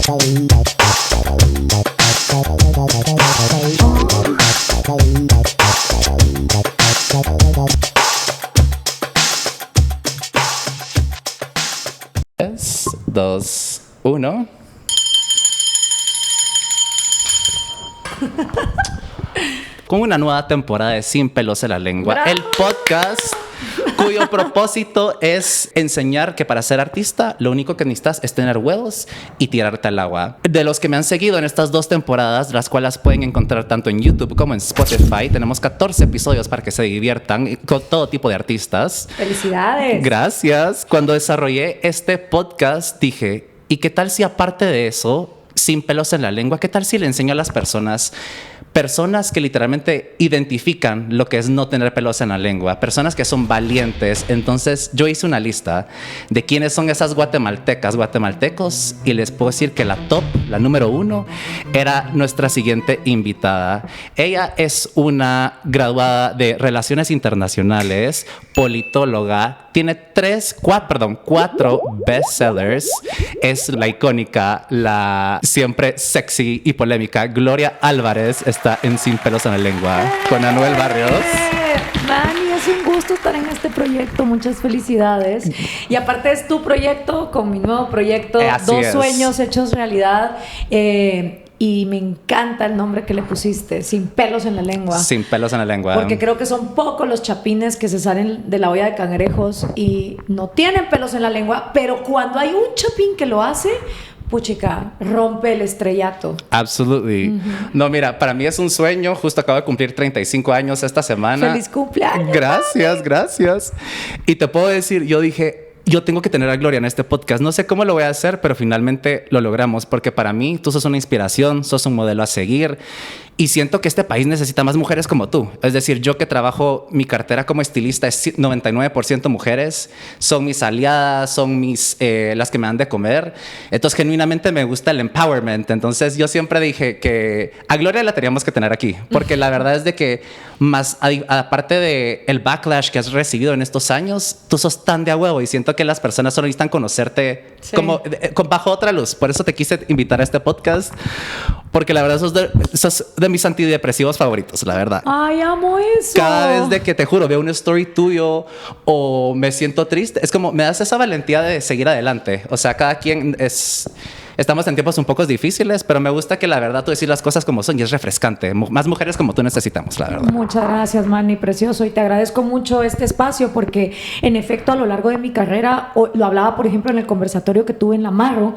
3, 2, 1. Con una nueva temporada de Sin Pelos en la Lengua, ¡Bravo! el podcast cuyo propósito es enseñar que para ser artista lo único que necesitas es tener huevos y tirarte al agua. De los que me han seguido en estas 2 temporadas, las cuales pueden encontrar tanto en YouTube como en Spotify, tenemos 14 episodios para que se diviertan con todo tipo de artistas. ¡Felicidades! Gracias. Cuando desarrollé este podcast dije, ¿y qué tal si aparte de eso, sin pelos en la lengua, qué tal si le enseño a las personas que literalmente identifican lo que es no tener pelos en la lengua, personas que son valientes? Entonces yo hice una lista de quiénes son esas guatemaltecos, y les puedo decir que la número 1 era nuestra siguiente invitada. Ella es una graduada de Relaciones Internacionales, politóloga, tiene 4 bestsellers, es la icónica, la siempre sexy y polémica Gloria Álvarez. Está en Sin Pelos en la Lengua con Anuel Barrios. Manny, es un gusto estar en este proyecto. Muchas felicidades. Y aparte es tu proyecto con mi nuevo proyecto. Así 2 es. sueños hechos realidad. Y me encanta el nombre que le pusiste, Sin Pelos en la Lengua. Sin Pelos en la Lengua. Porque creo que son pocos los chapines que se salen de la olla de cangrejos y no tienen pelos en la lengua, pero cuando hay un chapín que lo hace, puchica, rompe el estrellato. Absolutely. No, mira, para mí es un sueño. Justo acabo de cumplir 35 años esta semana. ¡Feliz cumpleaños! Gracias. Y te puedo decir, yo dije, yo tengo que tener a Gloria en este podcast. No sé cómo lo voy a hacer, pero finalmente lo logramos. Porque para mí, tú sos una inspiración, sos un modelo a seguir. Y siento que este país necesita más mujeres como tú. Es decir, yo que trabajo, mi cartera como estilista es 99% mujeres. Son mis aliadas, son las que me dan de comer. Entonces, genuinamente me gusta el empowerment. Entonces, yo siempre dije que a Gloria la teníamos que tener aquí. Porque la verdad es de que, más aparte de el backlash que has recibido en estos años, tú sos tan de a huevo. Y siento que las personas solo necesitan conocerte como bajo otra luz. Por eso te quise invitar a este podcast. Porque la verdad sos de mis antidepresivos favoritos, la verdad. ¡Ay, amo eso! Cada vez de que, te juro, veo una story tuyo o me siento triste, es como me das esa valentía de seguir adelante. O sea, cada quien estamos en tiempos un poco difíciles, pero me gusta que la verdad tú decís las cosas como son y es refrescante. Más mujeres como tú necesitamos, la verdad. Muchas gracias, Manny, precioso. Y te agradezco mucho este espacio porque, en efecto, a lo largo de mi carrera, lo hablaba, por ejemplo, en el conversatorio que tuve en La Marro,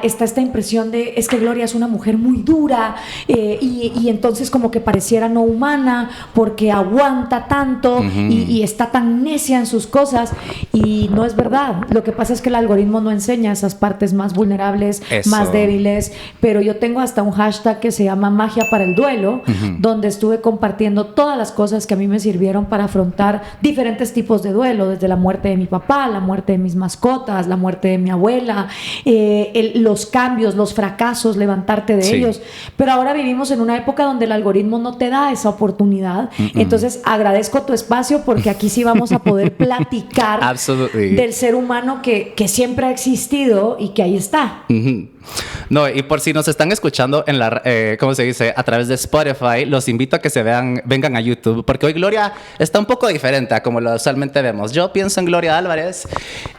está esta impresión de, es que Gloria es una mujer muy dura y entonces como que pareciera no humana porque aguanta tanto y está tan necia en sus cosas. Y no es verdad. Lo que pasa es que el algoritmo no enseña esas partes más vulnerables, más débiles, pero yo tengo hasta un hashtag que se llama Magia para el Duelo, donde estuve compartiendo todas las cosas que a mí me sirvieron para afrontar diferentes tipos de duelo, desde la muerte de mi papá, la muerte de mis mascotas, la muerte de mi abuela, los cambios, los fracasos, levantarte de ellos. Pero ahora vivimos en una época donde el algoritmo no te da esa oportunidad. Entonces agradezco tu espacio porque aquí sí vamos a poder platicar del ser humano que siempre ha existido y que ahí está. No, y por si nos están escuchando en ¿cómo se dice? A través de Spotify, los invito a que vengan a YouTube, porque hoy Gloria está un poco diferente a como lo usualmente vemos. Yo pienso en Gloria Álvarez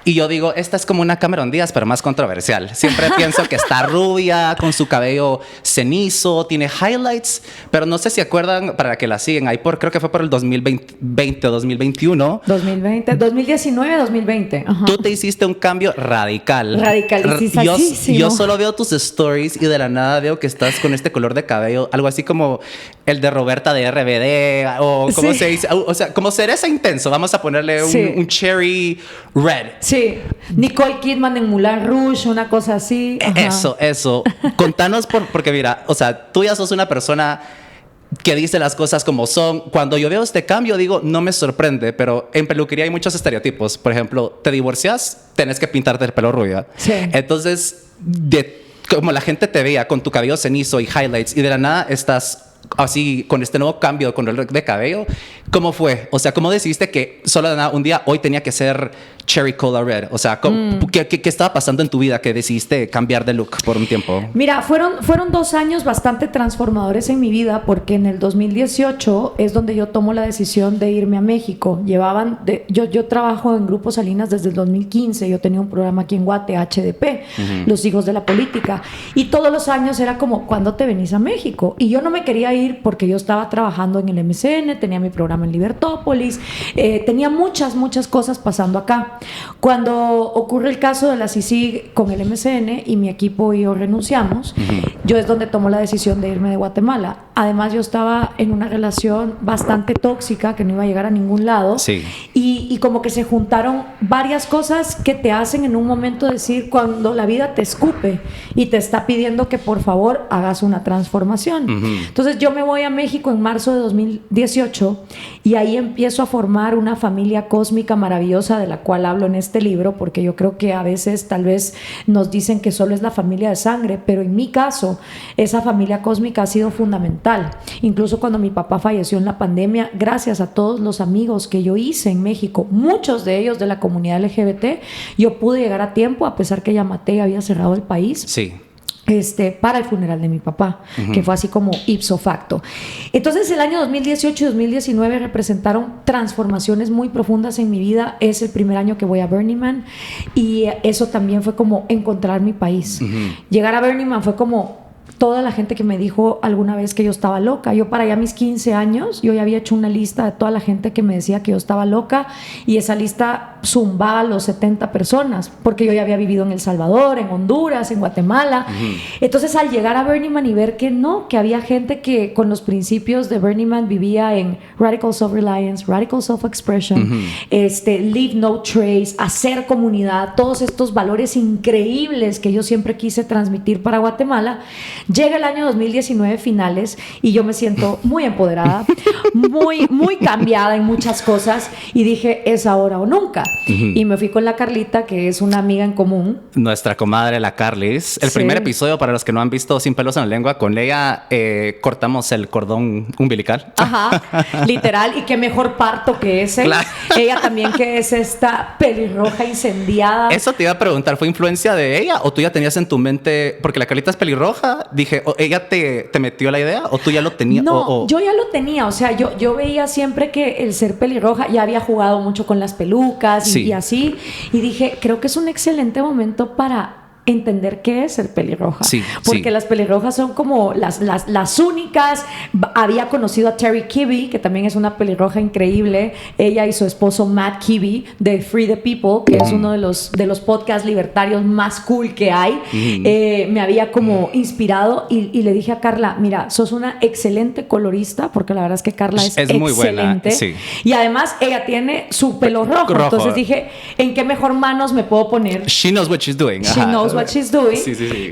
y yo digo, esta es como una Cameron Díaz, pero más controversial. Siempre pienso que está rubia, con su cabello cenizo, tiene highlights, pero no sé si acuerdan, para que la siguen ahí creo que fue por el 2020 o 2021. 2019, 2020. Ajá. Tú te hiciste un cambio radical. Radicalísimo. Yo solo veo tus stories y de la nada veo que estás con este color de cabello, algo así como el de Roberta de RBD, o ¿cómo se dice? O sea, como cereza intenso. Vamos a ponerle un cherry red. Sí. Nicole Kidman en Moulin Rouge, una cosa así. Ajá. Eso. Contanos porque mira, o sea, tú ya sos una persona que dice las cosas como son. Cuando yo veo este cambio, digo, no me sorprende, pero en peluquería hay muchos estereotipos. Por ejemplo, te divorcias, tenés que pintarte el pelo rubio. Sí. Entonces, como la gente te veía con tu cabello cenizo y highlights, y de la nada estás así con este nuevo cambio con el de cabello, ¿cómo fue? O sea, ¿cómo decidiste que solo de nada un día hoy tenía que ser Cherry Cola Red? O sea, ¿qué estaba pasando en tu vida que decidiste cambiar de look por un tiempo? Mira, fueron 2 años bastante transformadores en mi vida, porque en el 2018 es donde yo tomo la decisión de irme a México. Yo trabajo en Grupo Salinas desde el 2015. Yo tenía un programa aquí en Guate, HDP, Los Hijos de la Política. Y todos los años era como, ¿cuándo te venís a México? Y yo no me quería ir porque yo estaba trabajando en el MCN, tenía mi programa en Libertópolis, tenía muchas cosas pasando acá. Cuando ocurre el caso de la CICIG con el MCN y mi equipo y yo renunciamos, yo es donde tomo la decisión de irme de Guatemala. Además, yo estaba en una relación bastante tóxica que no iba a llegar a ningún lado. Sí. Y como que se juntaron varias cosas que te hacen en un momento decir, cuando la vida te escupe y te está pidiendo que por favor hagas una transformación. Entonces yo me voy a México en marzo de 2018 y ahí empiezo a formar una familia cósmica maravillosa de la cual hablo en este libro, porque yo creo que a veces tal vez nos dicen que solo es la familia de sangre, pero en mi caso esa familia cósmica ha sido fundamental. Incluso cuando mi papá falleció en la pandemia, gracias a todos los amigos que yo hice en México, muchos de ellos de la comunidad LGBT, yo pude llegar a tiempo, a pesar que Yamatei había cerrado el país. Sí. Para el funeral de mi papá, que fue así como ipso facto. Entonces el año 2018 y 2019 representaron transformaciones muy profundas en mi vida. Es el primer año que voy a Burning Man y eso también fue como encontrar mi país. Llegar a Burning Man fue como toda la gente que me dijo alguna vez que yo estaba loca. Yo para allá mis 15 años, yo ya había hecho una lista de toda la gente que me decía que yo estaba loca, y esa lista zumbaba a los 70 personas, porque yo ya había vivido en El Salvador, en Honduras, en Guatemala. Entonces al llegar a Burning Man y ver que no, que había gente que con los principios de Burning Man vivía en Radical Self-Reliance, Radical Self-Expression, Leave No Trace, hacer comunidad, todos estos valores increíbles que yo siempre quise transmitir para Guatemala. Llega el año 2019 finales y yo me siento muy empoderada, muy cambiada en muchas cosas, y dije, es ahora o nunca. Y me fui con la Carlita, que es una amiga en común. Nuestra comadre, la Carlis. El primer episodio, para los que no han visto Sin Pelos en la Lengua, con ella cortamos el cordón umbilical. Ajá, literal. Y qué mejor parto que ese. Claro. Ella también, que es esta pelirroja incendiada. Eso te iba a preguntar, ¿fue influencia de ella o tú ya tenías en tu mente, porque la Carlita es pelirroja? Dije, ¿ella te metió la idea o tú ya lo tenías? No, yo ya lo tenía. O sea, yo veía siempre que el ser pelirroja, ya había jugado mucho con las pelucas y así. Y dije, creo que es un excelente momento para entender qué es ser pelirroja. Porque las pelirrojas son como las únicas. Había conocido a Terry Kibbe, que también es una pelirroja increíble. Ella y su esposo Matt Kibbe, de Free the People, que es uno de los podcasts libertarios más cool que hay. Me había como inspirado y le dije a Carla, mira, sos una excelente colorista, porque la verdad es que Carla es excelente. Muy buena, y además ella tiene su pelo rojo. Entonces dije, ¿en qué mejor manos me puedo poner? She knows what she's doing. She knows what she's doing.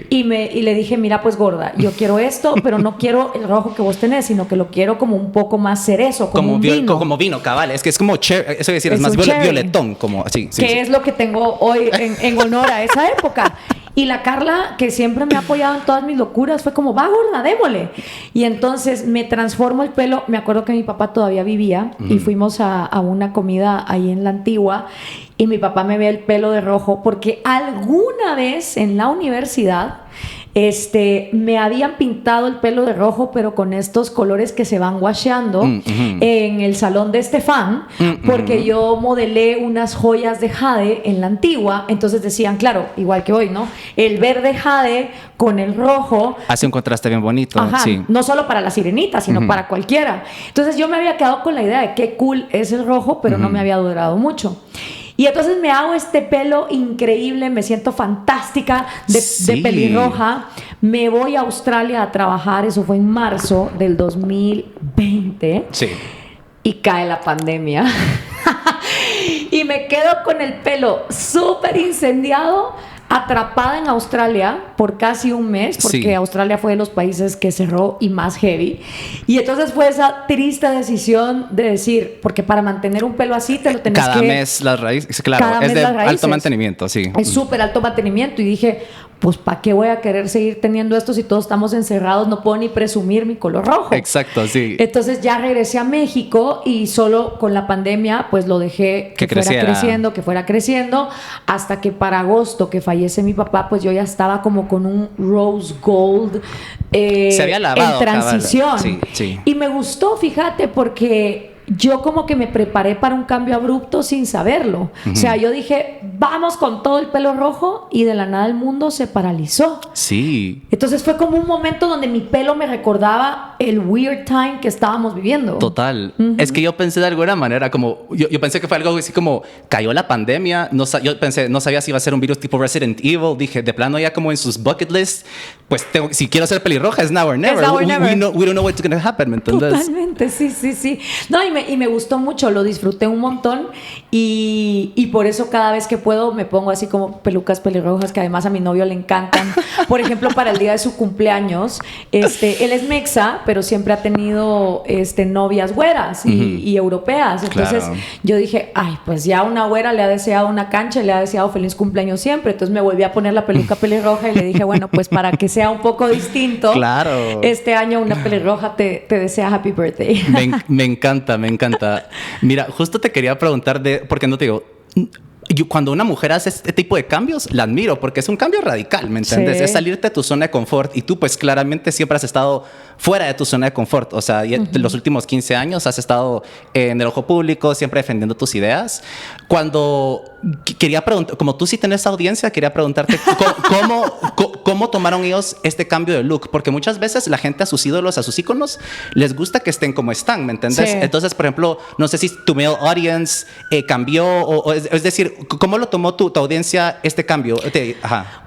Y le dije, mira, pues gorda, yo quiero esto, pero no quiero el rojo que vos tenés, sino que lo quiero como un poco más cerezo, como un vino. Como vino, cabal. Es que es como cherry, eso decir, es más violetón, como así. Que es lo que tengo hoy en honor a esa época. Y la Carla, que siempre me ha apoyado en todas mis locuras, fue como, va gorda, démosle. Y entonces me transformo el pelo. Me acuerdo que mi papá todavía vivía y fuimos a una comida ahí en la Antigua, y mi papá me ve el pelo de rojo porque alguna vez en la universidad me habían pintado el pelo de rojo, pero con estos colores que se van washeando en el salón de Estefan, porque yo modelé unas joyas de jade en la Antigua. Entonces decían, claro, igual que hoy, ¿no? El verde jade con el rojo hace un contraste bien bonito. Ajá, no solo para la sirenita, sino para cualquiera. Entonces yo me había quedado con la idea de qué cool es el rojo, pero no me había durado mucho. Y entonces me hago este pelo increíble, me siento fantástica de pelirroja. Me voy a Australia a trabajar, eso fue en marzo del 2020. Y cae la pandemia. Y me quedo con el pelo súper incendiado, atrapada en Australia por casi un mes, porque Australia fue de los países que cerró y más heavy. Y entonces fue esa triste decisión de decir, porque para mantener un pelo así te lo tenés cada mes las raíces, claro, es de alto mantenimiento, es súper alto mantenimiento. Y dije, pues ¿para qué voy a querer seguir teniendo esto si todos estamos encerrados? No puedo ni presumir mi color rojo. Exacto, sí. Entonces ya regresé a México y solo con la pandemia pues lo dejé que fuera creciendo, hasta que para agosto que fallece mi papá, pues yo ya estaba como con un rose gold se había lavado, en transición. Sí. Y me gustó, fíjate, porque yo como que me preparé para un cambio abrupto sin saberlo. O sea, yo dije, vamos con todo el pelo rojo, y de la nada el mundo se paralizó. Sí. Entonces fue como un momento donde mi pelo me recordaba el weird time que estábamos viviendo. Total. Es que yo pensé de alguna manera como... Yo pensé que fue algo así como... Cayó la pandemia. Yo pensé... No sabía si iba a ser un virus tipo Resident Evil. Dije, de plano ya como en sus bucket list, pues si quiero ser pelirroja, es now or never. We don't know what's going to happen, ¿me entiendes? Totalmente, sí. No, y me gustó mucho. Lo disfruté un montón. Y por eso cada vez que puedo me pongo así como pelucas pelirrojas, que además a mi novio le encantan. Por ejemplo, para el día de su cumpleaños, él es mexa, pero siempre ha tenido novias güeras y europeas. Entonces yo dije, ay, pues ya una güera le ha deseado una cancha, le ha deseado feliz cumpleaños siempre. Entonces me volví a poner la peluca pelirroja y le dije, bueno, pues para que sea un poco distinto, este año una pelirroja te desea happy birthday. Me encanta. Mira, justo te quería preguntar porque no te digo... Cuando una mujer hace este tipo de cambios, la admiro porque es un cambio radical, ¿me entiendes? Sí. Es salirte de tu zona de confort, y tú pues claramente siempre has estado fuera de tu zona de confort. O sea, los últimos 15 años has estado en el ojo público, siempre defendiendo tus ideas. Cuando quería preguntar, como tú sí tenés audiencia, quería preguntarte cómo tomaron ellos este cambio de look, porque muchas veces la gente a sus ídolos, a sus íconos, les gusta que estén como están, ¿me entiendes? Sí. Entonces, por ejemplo, no sé si tu male audience cambió, es decir, ¿cómo lo tomó tu audiencia este cambio?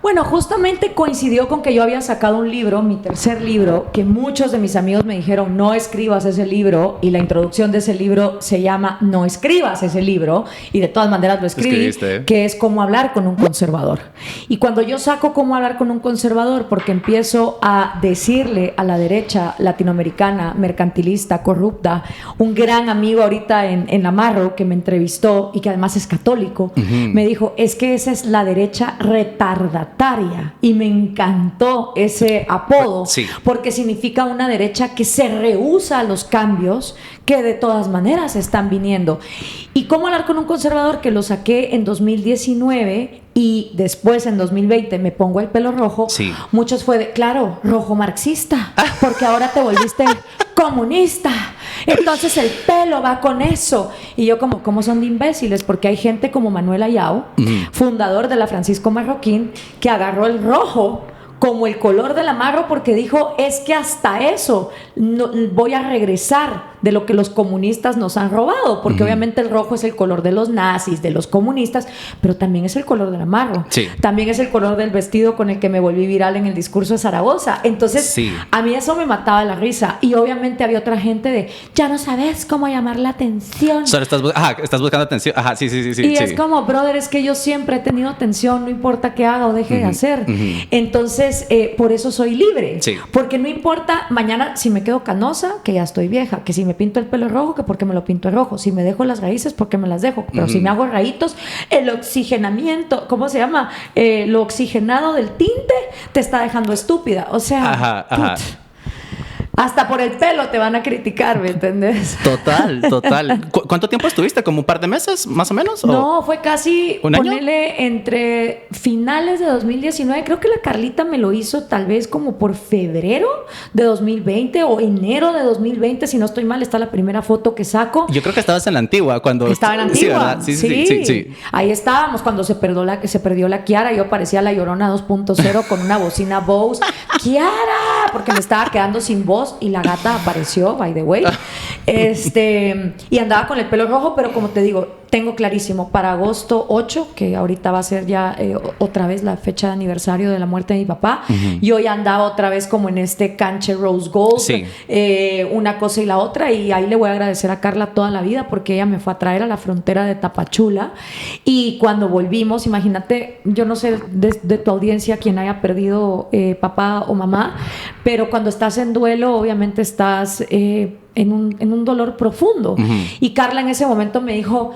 Bueno, justamente coincidió con que yo había sacado un libro, mi tercer libro, que muchos de mis amigos me dijeron, no escribas ese libro, y la introducción de ese libro se llama No escribas ese libro, y de todas maneras lo escribí, que es Cómo hablar con un conservador. Y cuando yo saco Cómo hablar con un conservador, porque empiezo a decirle a la derecha latinoamericana, mercantilista, corrupta, un gran amigo ahorita en Amarro que me entrevistó y que además es católico, me dijo, es que esa es la derecha retardataria, y me encantó ese apodo, porque significa una derecha que se rehúsa a los cambios que de todas maneras están viniendo. Y Cómo hablar con un conservador, que lo saqué en 2019 y después en 2020 me pongo el pelo rojo, muchos fue de, claro, rojo marxista, porque ahora te volviste comunista, entonces el pelo va con eso. Y yo como son de imbéciles, porque hay gente como Manuel Ayau, fundador de la Francisco Marroquín, que agarró el rojo como el color del amarro, porque dijo, es que hasta eso voy a regresar de lo que los comunistas nos han robado, porque obviamente el rojo es el color de los nazis, de los comunistas, pero también es el color del amarro, también es el color del vestido con el que me volví viral en el discurso de Zaragoza. Entonces a mí eso me mataba de la risa, y obviamente había otra gente de, ya no sabes cómo llamar la atención. Solo estás buscando atención. Sí. Y es como, brother, es que yo siempre he tenido atención, no importa qué haga o deje de hacer. Entonces, por eso soy libre, porque no importa mañana si me quedo canosa, que ya estoy vieja, que si me pinto el pelo rojo, que porque me lo pinto de rojo, si me dejo las raíces, porque me las dejo, pero si me hago rayitos, el oxigenamiento, ¿cómo se llama? Lo oxigenado del tinte te está dejando estúpida, o sea, hasta por el pelo te van a criticar, ¿me entendés? Total. ¿Cuánto tiempo estuviste? ¿Como un par de meses, más o menos? No, fue casi, ¿un año? Ponele entre finales de 2019. Creo que la Carlita me lo hizo tal vez como por febrero de 2020 o enero de 2020, si no estoy mal. Está la primera foto que saco. Yo creo que estabas en la Antigua cuando... Estaba en la Antigua. Sí. Ahí estábamos cuando se perdió la Kiara. Yo parecía la Llorona 2.0 con una bocina Bose. ¡Kiara! Porque me estaba quedando sin voz. Y la gata apareció, by the way. Y andaba con el pelo rojo, pero como te digo, tengo clarísimo, para agosto 8, que ahorita va a ser ya otra vez la fecha de aniversario de la muerte de mi papá, yo ya andaba otra vez como en este canche rose gold, una cosa y la otra, y ahí le voy a agradecer a Carla toda la vida, porque ella me fue a traer a la frontera de Tapachula, y cuando volvimos, imagínate, yo no sé de tu audiencia quien haya perdido papá o mamá, pero cuando estás en duelo, obviamente estás en un dolor profundo. Y Carla en ese momento me dijo,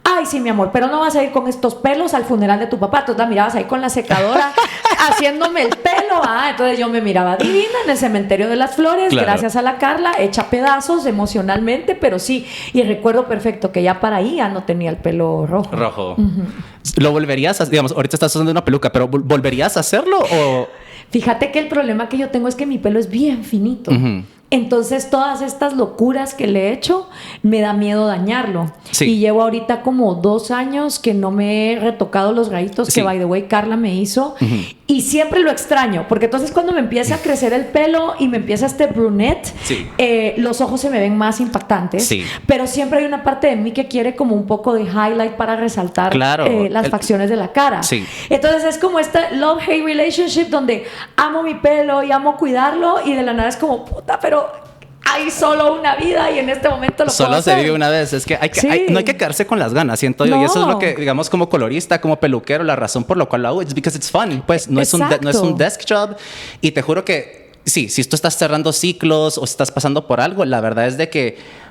ay, sí, mi amor, pero no vas a ir con estos pelos al funeral de tu papá. Tú la mirabas ahí con la secadora, haciéndome el pelo. Entonces yo me miraba divina en el cementerio de las flores, claro. Gracias a la Carla, hecha pedazos emocionalmente, pero sí. Y recuerdo perfecto que ya para ahí ya no tenía el pelo rojo. Rojo. ¿Lo volverías a, digamos, ahorita estás usando una peluca, pero volverías a hacerlo o...? Fíjate que el problema que yo tengo es que mi pelo es bien finito. Entonces, todas estas locuras que le he hecho, me da miedo dañarlo. Sí. Y llevo ahorita como 2 años que no me he retocado los rayitos que, by the way, Carla me hizo. Y siempre lo extraño, porque entonces cuando me empieza a crecer el pelo y me empieza este brunette, los ojos se me ven más impactantes. Sí. Pero siempre hay una parte de mí que quiere como un poco de highlight para resaltar las facciones de la cara. Sí. Entonces, es como esta love-hate relationship donde amo mi pelo y amo cuidarlo y de la nada es como, puta, pero hay solo una vida y en este momento lo puedo hacer. Solo se vive una vez. Es que, no hay que quedarse con las ganas, siento yo. Y eso es lo que, digamos, como colorista, como peluquero, la razón por la cual lo hago es because it's fun. Pues no es un desk job. Y te juro que sí, si tú estás cerrando ciclos o estás pasando por algo, la verdad es de que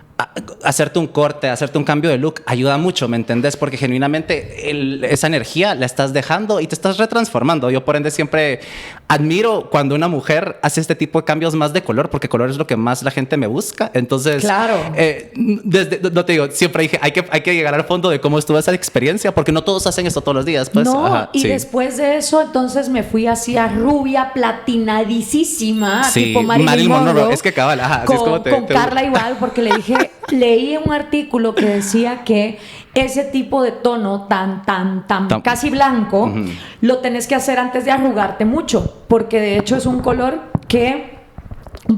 hacerte un corte, hacerte un cambio de look ayuda mucho, ¿me entendés? Porque genuinamente esa energía la estás dejando y te estás retransformando. Yo por ende siempre admiro cuando una mujer hace este tipo de cambios más de color, porque color es lo que más la gente me busca. Entonces, claro. No te digo, siempre dije, hay que llegar al fondo de cómo estuvo esa experiencia, porque no todos hacen esto todos los días. Pues, no, y después de eso, entonces me fui hacia rubia, platinadísima, tipo Marilyn Monroe. Es que cabal, así es como con Carla igual, porque le dije, leí un artículo que decía que ese tipo de tono tan casi blanco, lo tenés que hacer antes de arrugarte mucho, porque de hecho es un color que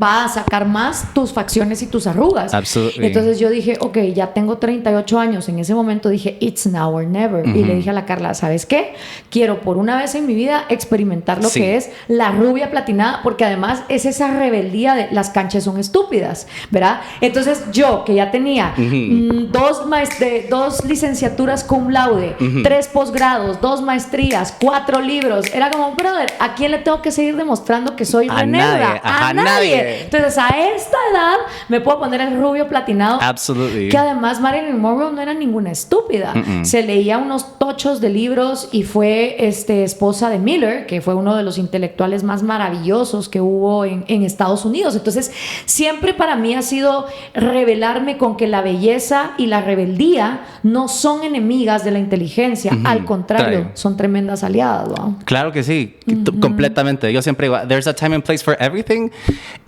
va a sacar más tus facciones y tus arrugas. Absolutely. Entonces yo dije, ok, ya tengo 38 años. En ese momento dije, it's now or never. Y le dije a la Carla, ¿sabes qué? Quiero por una vez en mi vida experimentar lo que es la rubia platinada, porque además es esa rebeldía de las canchas son estúpidas, ¿verdad? Entonces yo, que ya tenía 2 licenciaturas cum laude, 3 posgrados, 2 maestrías, 4 libros, era como, brother, ¿a quién le tengo que seguir demostrando que soy renegra? A nadie. Entonces, a esta edad me puedo poner el rubio platinado. Absolutely. Que además Marilyn Monroe no era ninguna estúpida. Se leía unos tochos de libros y fue esposa de Miller, que fue uno de los intelectuales más maravillosos que hubo en Estados Unidos. Entonces, siempre para mí ha sido revelarme con que la belleza y la rebeldía no son enemigas de la inteligencia. Al contrario, son tremendas aliadas, ¿no? Claro que sí, completamente. Yo siempre digo, there's a time and place for everything.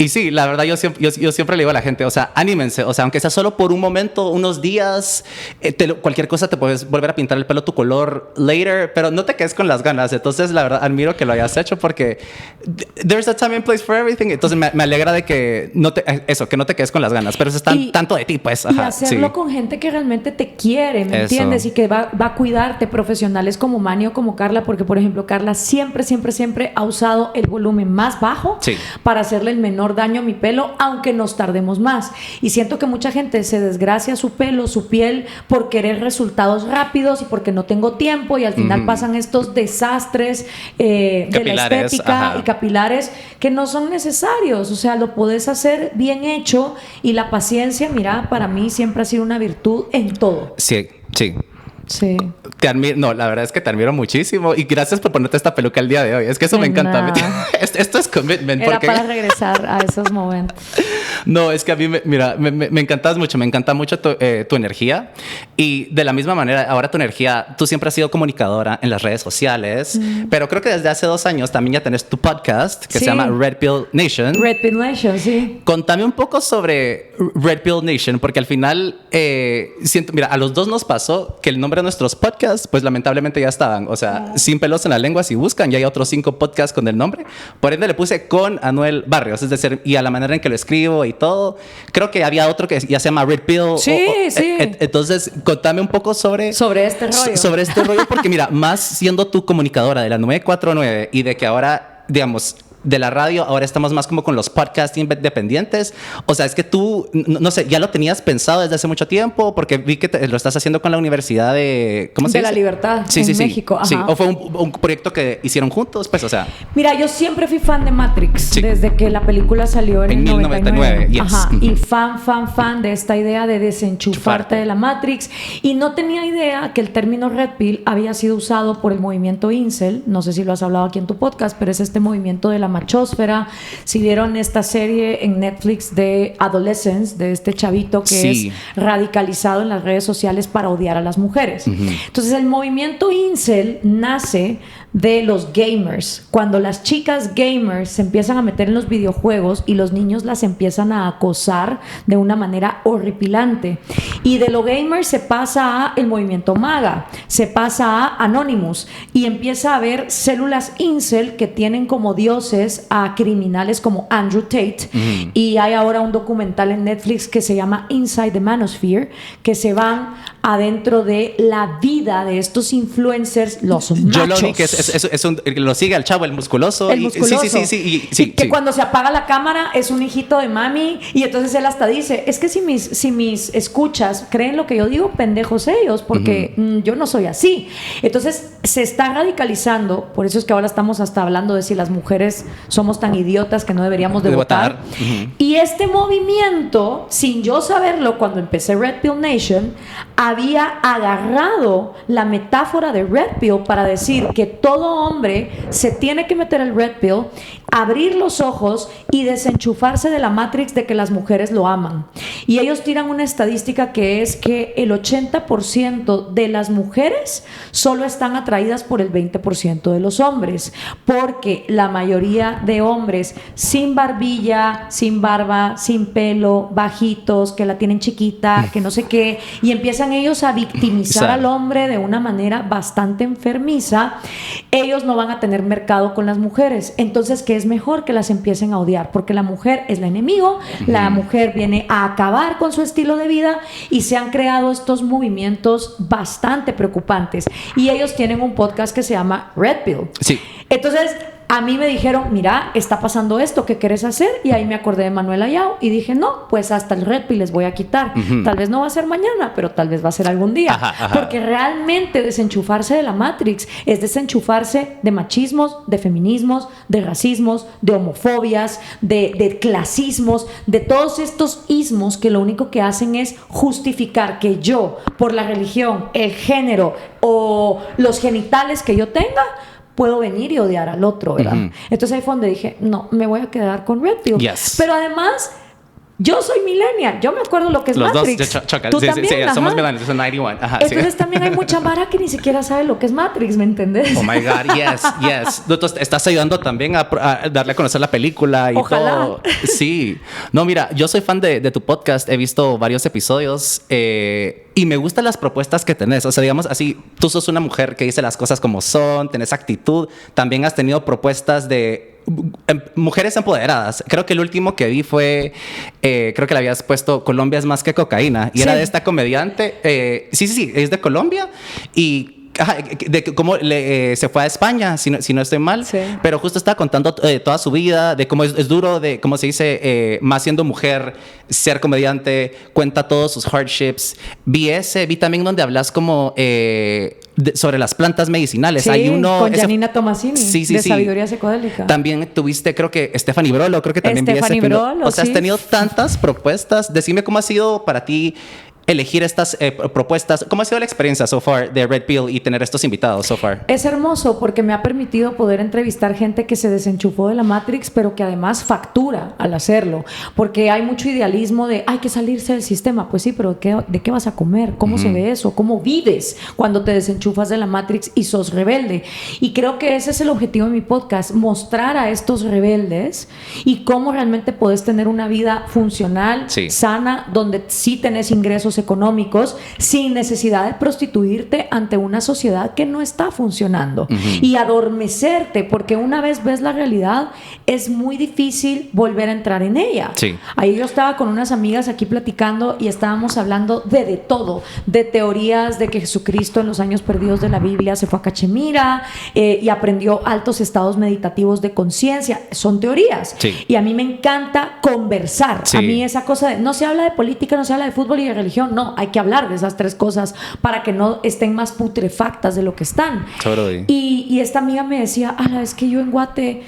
Y sí, la verdad yo siempre le digo a la gente, o sea, anímense, o sea, aunque sea solo por un momento, unos días, cualquier cosa te puedes volver a pintar el pelo tu color later, pero no te quedes con las ganas. Entonces, la verdad, admiro que lo hayas hecho porque there's a time and place for everything. Entonces, me alegra de que no te quedes con las ganas, pero eso es tanto de ti, pues. Y hacerlo con gente que realmente te quiere, ¿me entiendes? Y que va a cuidarte, profesionales como Manny o como Carla, porque, por ejemplo, Carla siempre ha usado el volumen más bajo para hacerle el menor daño a mi pelo, aunque nos tardemos más. Y siento que mucha gente se desgracia su pelo, su piel, por querer resultados rápidos y porque no tengo tiempo, y al final pasan estos desastres de la estética y capilares que no son necesarios. O sea, lo podés hacer bien hecho, y la paciencia, mira, para mí siempre ha sido una virtud en todo. Sí. Sí. Te admiro, no, la verdad es que te admiro muchísimo y gracias por ponerte esta peluca el día de hoy. Es que eso me encanta. Esto es commitment. Era para regresar a esos momentos. No, es que a mí, me encantas mucho. Me encanta mucho tu energía. Y de la misma manera, ahora tu energía, tú siempre has sido comunicadora en las redes sociales, pero creo que desde hace 2 años también ya tenés tu podcast que se llama Red Pill Nation. Red Pill Nation, sí. Contame un poco sobre Red Pill Nation, porque al final, siento, mira, a los dos nos pasó que el nombre de nuestros podcasts, pues lamentablemente ya estaban, o sea, sin pelos en la lengua, si buscan, ya hay otros 5 podcasts con el nombre. Por ende le puse con Anuel Barrios, es decir, y a la manera en que lo escribo y todo. Creo que había otro que ya se llama Red Pill. Sí. Entonces, contame un poco sobre este rollo. Porque mira, más siendo tú comunicadora de la 949 y de que ahora, digamos, de la radio, ahora estamos más como con los podcasts independientes. O sea, es que tú, no sé, ya lo tenías pensado desde hace mucho tiempo, porque vi que lo estás haciendo con la Universidad de... ¿Cómo se dice? De la Libertad, sí, en sí, México. Ajá. Sí, o fue un proyecto que hicieron juntos, pues, o sea... Mira, yo siempre fui fan de Matrix, Sí. desde que la película salió en el 1999, yes. Ajá. Y fan de esta idea de desenchufarte de la Matrix. Y no tenía idea que el término Red Pill había sido usado por el movimiento Incel. No sé si lo has hablado aquí en tu podcast, pero es este movimiento de la machósfera. Si vieron esta serie en Netflix de Adolescence, de este chavito que Sí. es radicalizado en las redes sociales para odiar a las mujeres. Entonces, el movimiento Incel nace de los gamers. Cuando las chicas gamers se empiezan a meter en los videojuegos y los niños las empiezan a acosar de una manera horripilante. Y de lo gamer se pasa a el movimiento MAGA, se pasa a Anonymous y empieza a haber células incel que tienen como dioses a criminales como Andrew Tate. Y hay ahora un documental en Netflix que se llama Inside the Manosphere, que se van adentro de la vida de estos influencers, los machos. Yo lo vi que lo sigue al chavo, el musculoso. El musculoso. Sí, que cuando se apaga la cámara es un hijito de mami y entonces él hasta dice, es que si mis escuchas creen lo que yo digo, pendejos ellos, porque yo no soy así. Entonces se está radicalizando, por eso es que ahora estamos hasta hablando de si las mujeres somos tan idiotas que no deberíamos de votar. Y este movimiento, sin yo saberlo cuando empecé Red Pill Nation, había agarrado la metáfora de Red Pill para decir que todo hombre se tiene que meter el Red Pill, abrir los ojos y desenchufarse de la Matrix de que las mujeres lo aman. Y ellos tiran una estadística que es que el 80% de las mujeres solo están atraídas por el 20% de los hombres, porque la mayoría de hombres sin barbilla, sin barba, sin pelo, bajitos, que la tienen chiquita, que no sé qué, y empiezan ellos a victimizar al hombre de una manera bastante enfermiza. Ellos no van a tener mercado con las mujeres. Entonces, ¿qué es mejor? Que las empiecen a odiar, porque la mujer es la enemigo, la mujer viene a acabar con su estilo de vida y se han creado estos movimientos bastante preocupantes. Y ellos tienen un podcast que se llama Red Pill. Sí. Entonces, a mí me dijeron, mira, está pasando esto, ¿qué quieres hacer? Y ahí me acordé de Manuel Ayao y dije, no, pues hasta el Red Pill les voy a quitar. Tal vez no va a ser mañana, pero tal vez va a ser algún día. Porque realmente desenchufarse de la Matrix es desenchufarse de machismos, de feminismos, de racismos, de homofobias, de clasismos, de todos estos ismos que lo único que hacen es justificar que yo, por la religión, el género o los genitales que yo tenga, puedo venir y odiar al otro, ¿verdad? Entonces ahí fue donde dije, no, me voy a quedar con Red Pill. Yes. Pero además, yo soy millennial, yo me acuerdo lo que es Los Matrix. dos chocan. Tú Sí, también, sí, somos millennials, es 91. Entonces también hay mucha mara que ni siquiera sabe lo que es Matrix, ¿me entendés? Oh my God, yes. Tú estás ayudando también a darle a conocer la película y Ojalá. todo. Sí. No, mira, yo soy fan de tu podcast, he visto varios episodios y me gustan las propuestas que tenés. O sea, digamos así, tú sos una mujer que dice las cosas como son, tenés actitud. También has tenido propuestas de mujeres empoderadas. Creo que el último que vi fue, creo que le habías puesto Colombia es más que cocaína. Y Sí. era de esta comediante. Sí, es de Colombia. Y de cómo se fue a España, si no estoy mal. Sí. Pero justo estaba contando toda su vida, de cómo es duro, de cómo se dice, más siendo mujer, ser comediante, cuenta todos sus hardships. Vi también donde hablas como sobre las plantas medicinales. Sí, Hay uno con Janina Tomasini, sí, de Sabiduría Psicodélica. También tuviste, creo que Stephanie Brolo, creo que también vi Stephanie ese Brolo, o sea, sí. has tenido tantas propuestas. Decime cómo ha sido para ti elegir estas propuestas. ¿Cómo ha sido la experiencia so far de Red Pill y tener estos invitados so far? Es hermoso porque me ha permitido poder entrevistar gente que se desenchufó de la Matrix, pero que además factura al hacerlo. Porque hay mucho idealismo de hay que salirse del sistema. Pues sí, pero ¿de qué vas a comer? ¿Cómo se ve eso? ¿Cómo vives cuando te desenchufas de la Matrix y sos rebelde? Y creo que ese es el objetivo de mi podcast, mostrar a estos rebeldes y cómo realmente podés tener una vida funcional, Sí. sana, donde sí tenés ingresos recursos económicos sin necesidad de prostituirte ante una sociedad que no está funcionando y adormecerte, porque una vez ves la realidad es muy difícil volver a entrar en ella. Sí. Ahí yo estaba con unas amigas aquí platicando y estábamos hablando de todo, de teorías de que Jesucristo en los años perdidos de la Biblia se fue a Cachemira y aprendió altos estados meditativos de conciencia. Son teorías. Sí. Y a mí me encanta conversar. Sí. A mí esa cosa de no se habla de política, no se habla de fútbol y de religión. No, hay que hablar de esas tres cosas para que no estén más putrefactas de lo que están. Totally. Y esta amiga me decía, es que yo en Guate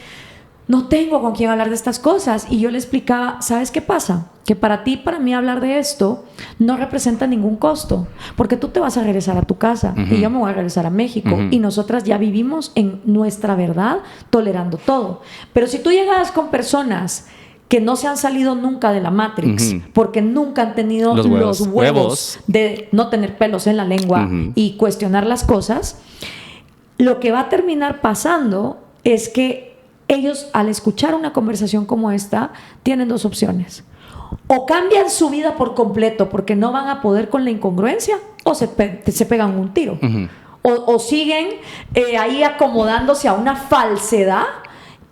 no tengo con quién hablar de estas cosas. Y yo le explicaba, ¿sabes qué pasa? Que para ti, para mí hablar de esto no representa ningún costo, porque tú te vas a regresar a tu casa y yo me voy a regresar a México y nosotras ya vivimos en nuestra verdad tolerando todo. Pero si tú llegas con personas que no se han salido nunca de la Matrix porque nunca han tenido los huevos de no tener pelos en la lengua y cuestionar las cosas, lo que va a terminar pasando es que ellos, al escuchar una conversación como esta, tienen dos opciones: o cambian su vida por completo porque no van a poder con la incongruencia, o se pegan un tiro, o siguen ahí acomodándose a una falsedad.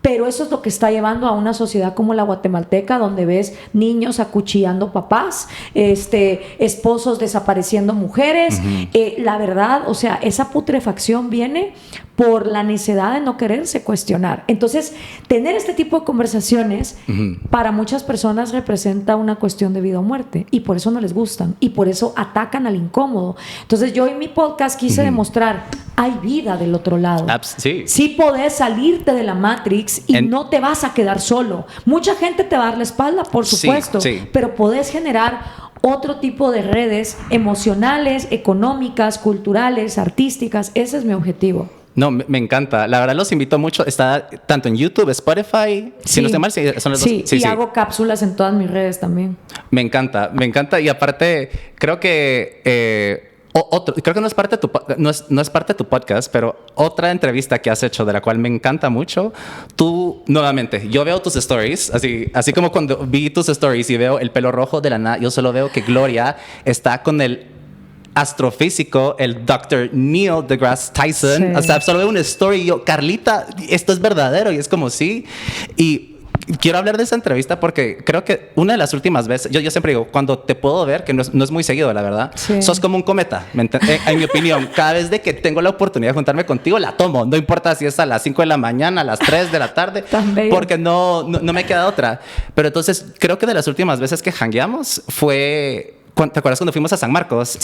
Pero eso es lo que está llevando a una sociedad como la guatemalteca, donde ves niños acuchillando papás, esposos desapareciendo mujeres. La verdad, o sea, esa putrefacción viene por la necesidad de no quererse cuestionar. Entonces, tener este tipo de conversaciones para muchas personas representa una cuestión de vida o muerte, y por eso no les gustan, y por eso atacan al incómodo. Entonces, yo en mi podcast quise demostrar, hay vida del otro lado. Sí. Sí podés salirte de la Matrix y no te vas a quedar solo. Mucha gente te va a dar la espalda, por supuesto, pero podés generar otro tipo de redes emocionales, económicas, culturales, artísticas. Ese es mi objetivo. No, me encanta. La verdad los invito mucho. Está tanto en YouTube, Spotify. Si no estoy mal, son los dos. Sí, hago cápsulas en todas mis redes también. Me encanta. Y aparte, creo que creo que no es parte de tu podcast, pero otra entrevista que has hecho de la cual me encanta mucho. Tú, nuevamente, yo veo tus stories, así como cuando vi tus stories y veo el pelo rojo de la nada, yo solo veo que Gloria está con el astrofísico, el Dr. Neil deGrasse Tyson. O sea, solo veo una story y yo, Carlita, esto es verdadero, y es como sí. Y quiero hablar de esa entrevista porque creo que una de las últimas veces, yo siempre digo, cuando te puedo ver, que no es muy seguido, la verdad, sos como un cometa, en mi opinión. Cada vez de que tengo la oportunidad de juntarme contigo, la tomo. No importa si es a las 5 de la mañana, a las 3 de la tarde, porque no me queda otra. Pero entonces, creo que de las últimas veces que jangueamos fue... ¿Te acuerdas cuando fuimos a San Marcos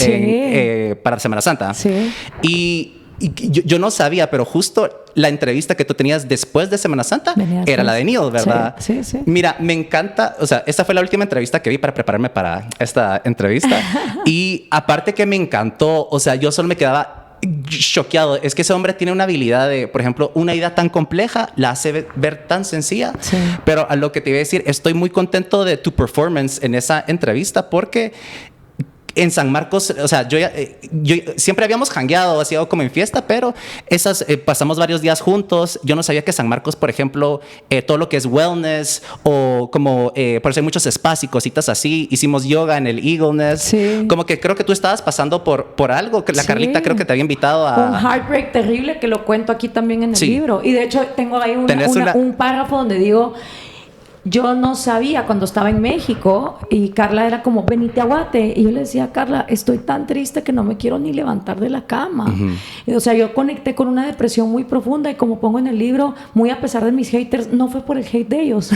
para Semana Santa? Sí. Y yo no sabía, pero justo la entrevista que tú tenías después de Semana Santa era la de Neil, ¿verdad? Sí. Mira, me encanta. O sea, esta fue la última entrevista que vi para prepararme para esta entrevista. Y aparte que me encantó, o sea, yo solo me quedaba choqueado. Es que ese hombre tiene una habilidad de, por ejemplo, una idea tan compleja la hace ver tan sencilla. Sí. Pero a lo que te iba a decir, estoy muy contento de tu performance en esa entrevista porque en San Marcos, o sea, yo siempre habíamos jangueado, así como en fiesta, pero pasamos varios días juntos. Yo no sabía que San Marcos, por ejemplo, todo lo que es wellness o como, por eso hay muchos spas y cositas así. Hicimos yoga en el Eagle Nest. Sí. Como que creo que tú estabas pasando por algo, que la Carlita creo que te había invitado a... Un heartbreak terrible que lo cuento aquí también en el libro. Y de hecho tengo ahí un párrafo donde digo... Yo no sabía cuando estaba en México y Carla era como, venite a Guate. Y yo le decía a Carla, estoy tan triste que no me quiero ni levantar de la cama. O sea, yo conecté con una depresión muy profunda y como pongo en el libro, muy a pesar de mis haters, no fue por el hate de ellos.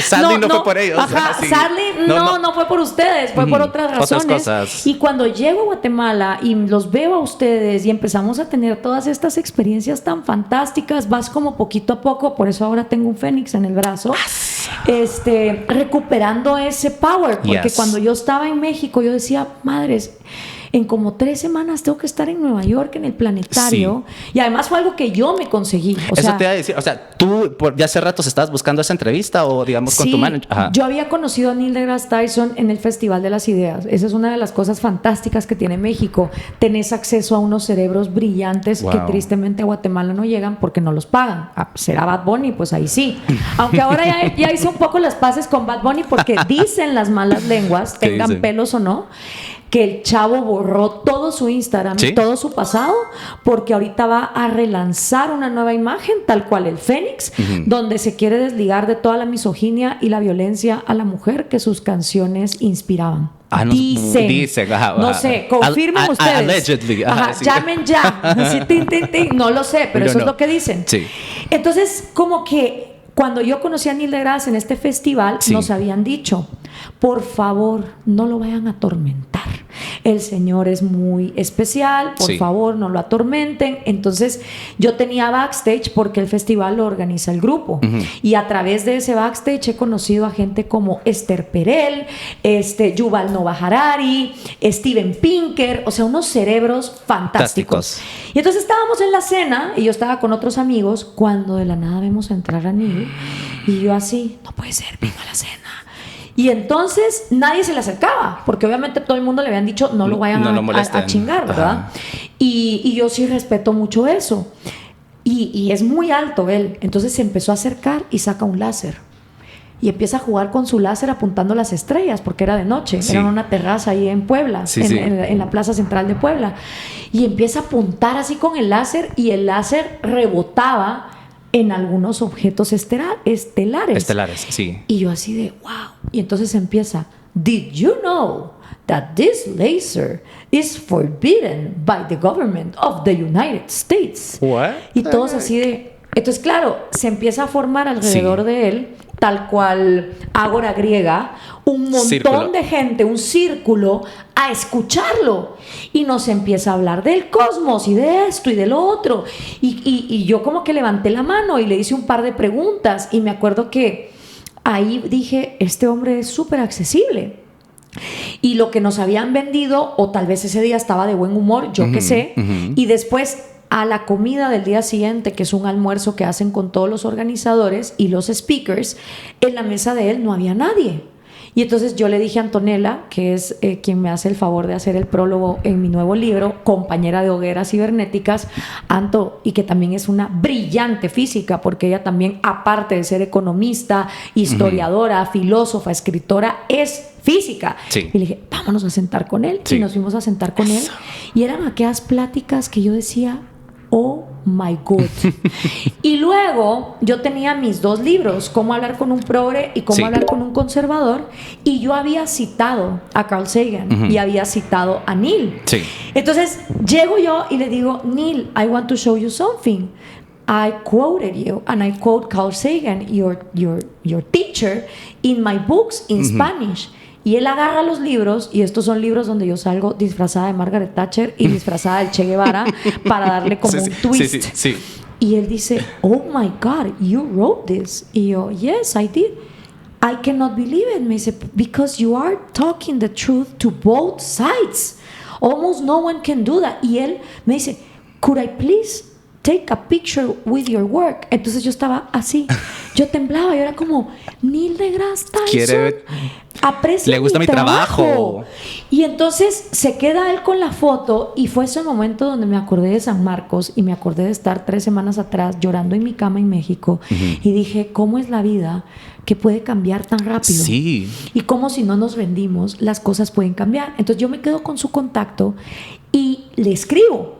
Sadly no fue por ellos. Sadly no fue por ustedes, fue por otras razones. Otras cosas. Y cuando llego a Guatemala y los veo a ustedes y empezamos a tener todas estas experiencias tan fantásticas, vas como poquito a poco, por eso ahora tengo un fénix en el brazo. recuperando ese power, porque cuando yo estaba en México yo decía, madres, en como 3 semanas tengo que estar en Nueva York, en el planetario. Sí. Y además fue algo que yo me conseguí. Eso te iba a decir. O sea, ¿tú ya hace ratos estabas buscando esa entrevista o, digamos, con tu manager? Ajá. Yo había conocido a Neil deGrasse Tyson en el Festival de las Ideas. Esa es una de las cosas fantásticas que tiene México. Tenés acceso a unos cerebros brillantes que tristemente a Guatemala no llegan porque no los pagan. Será Bad Bunny, pues ahí sí. Aunque ahora ya hice un poco las paces con Bad Bunny porque dicen las malas lenguas, tengan pelos o no, que el chavo borró todo su Instagram, ¿sí?, todo su pasado, porque ahorita va a relanzar una nueva imagen, tal cual el Fénix, donde se quiere desligar de toda la misoginia y la violencia a la mujer que sus canciones inspiraban. Dicen, no sé, confirmen ustedes. Allegedly. Sí. Llamen ya. Así, no lo sé, pero eso es lo que dicen. Sí. Entonces, como que cuando yo conocí a Neil deGrasse en este festival, nos habían dicho, por favor, no lo vayan a atormentar. El señor es muy especial, por favor, no lo atormenten. Entonces, yo tenía backstage porque el festival lo organiza el grupo. Y a través de ese backstage he conocido a gente como Esther Perel, Yuval Noah Harari, Steven Pinker, o sea, unos cerebros fantásticos. Y entonces estábamos en la cena y yo estaba con otros amigos cuando de la nada vemos entrar a Neil y yo así, no puede ser, vengo a la cena. Y entonces nadie se le acercaba, porque obviamente todo el mundo le habían dicho no lo vayan a chingar, ¿verdad? Y yo sí respeto mucho eso. Y es muy alto él. Entonces se empezó a acercar y saca un láser. Y empieza a jugar con su láser apuntando las estrellas, porque era de noche. Era en una terraza ahí en Puebla, en la plaza central de Puebla. Y empieza a apuntar así con el láser y el láser rebotaba en algunos objetos estelares. Sí. Y yo así de, wow. Y entonces empieza, did you know that this laser is forbidden by the government of the United States? What? Y todos así de... Entonces, claro, se empieza a formar alrededor de él, tal cual ágora griega, un montón de gente, un círculo, a escucharlo. Y nos empieza a hablar del cosmos y de esto y de lo otro. Y yo como que levanté la mano y le hice un par de preguntas. Y me acuerdo que ahí dije, este hombre es súper accesible. Y lo que nos habían vendido, o tal vez ese día estaba de buen humor, yo qué sé. Y después, a la comida del día siguiente, que es un almuerzo que hacen con todos los organizadores y los speakers, en la mesa de él no había nadie. Y entonces yo le dije a Antonella, que es quien me hace el favor de hacer el prólogo en mi nuevo libro, compañera de hogueras cibernéticas, Anto, y que también es una brillante física, porque ella también, aparte de ser economista, historiadora, filósofa, escritora, es física. Y le dije, vámonos a sentar con él. Y nos fuimos a sentar con él. Y eran aquellas pláticas que yo decía, oh my God. Y luego yo tenía mis 2 libros, Cómo hablar con un progre y Cómo hablar con un conservador, y yo había citado a Carl Sagan y había citado a Neil. Entonces llego yo y le digo, Neil, I want to show you something. I quoted you and I quote Carl Sagan, your teacher, in my books in Spanish. Y él agarra los libros, y estos son libros donde yo salgo disfrazada de Margaret Thatcher y disfrazada del Che Guevara para darle como un twist. Y él dice, oh my God, you wrote this. Y yo, yes, I did. I cannot believe it. Me dice, because you are talking the truth to both sides. Almost no one can do that. Y él me dice, could I please take a picture with your work? Entonces yo estaba así, yo temblaba, yo era como, Neil deGrasse Tyson aprecia le gusta mi trabajo. Y entonces se queda él con la foto, y fue ese momento donde me acordé de San Marcos y me acordé de estar 3 semanas atrás llorando en mi cama en México, y dije, ¿cómo es la vida que puede cambiar tan rápido? Y cómo si no nos rendimos, las cosas pueden cambiar. Entonces yo me quedo con su contacto y le escribo,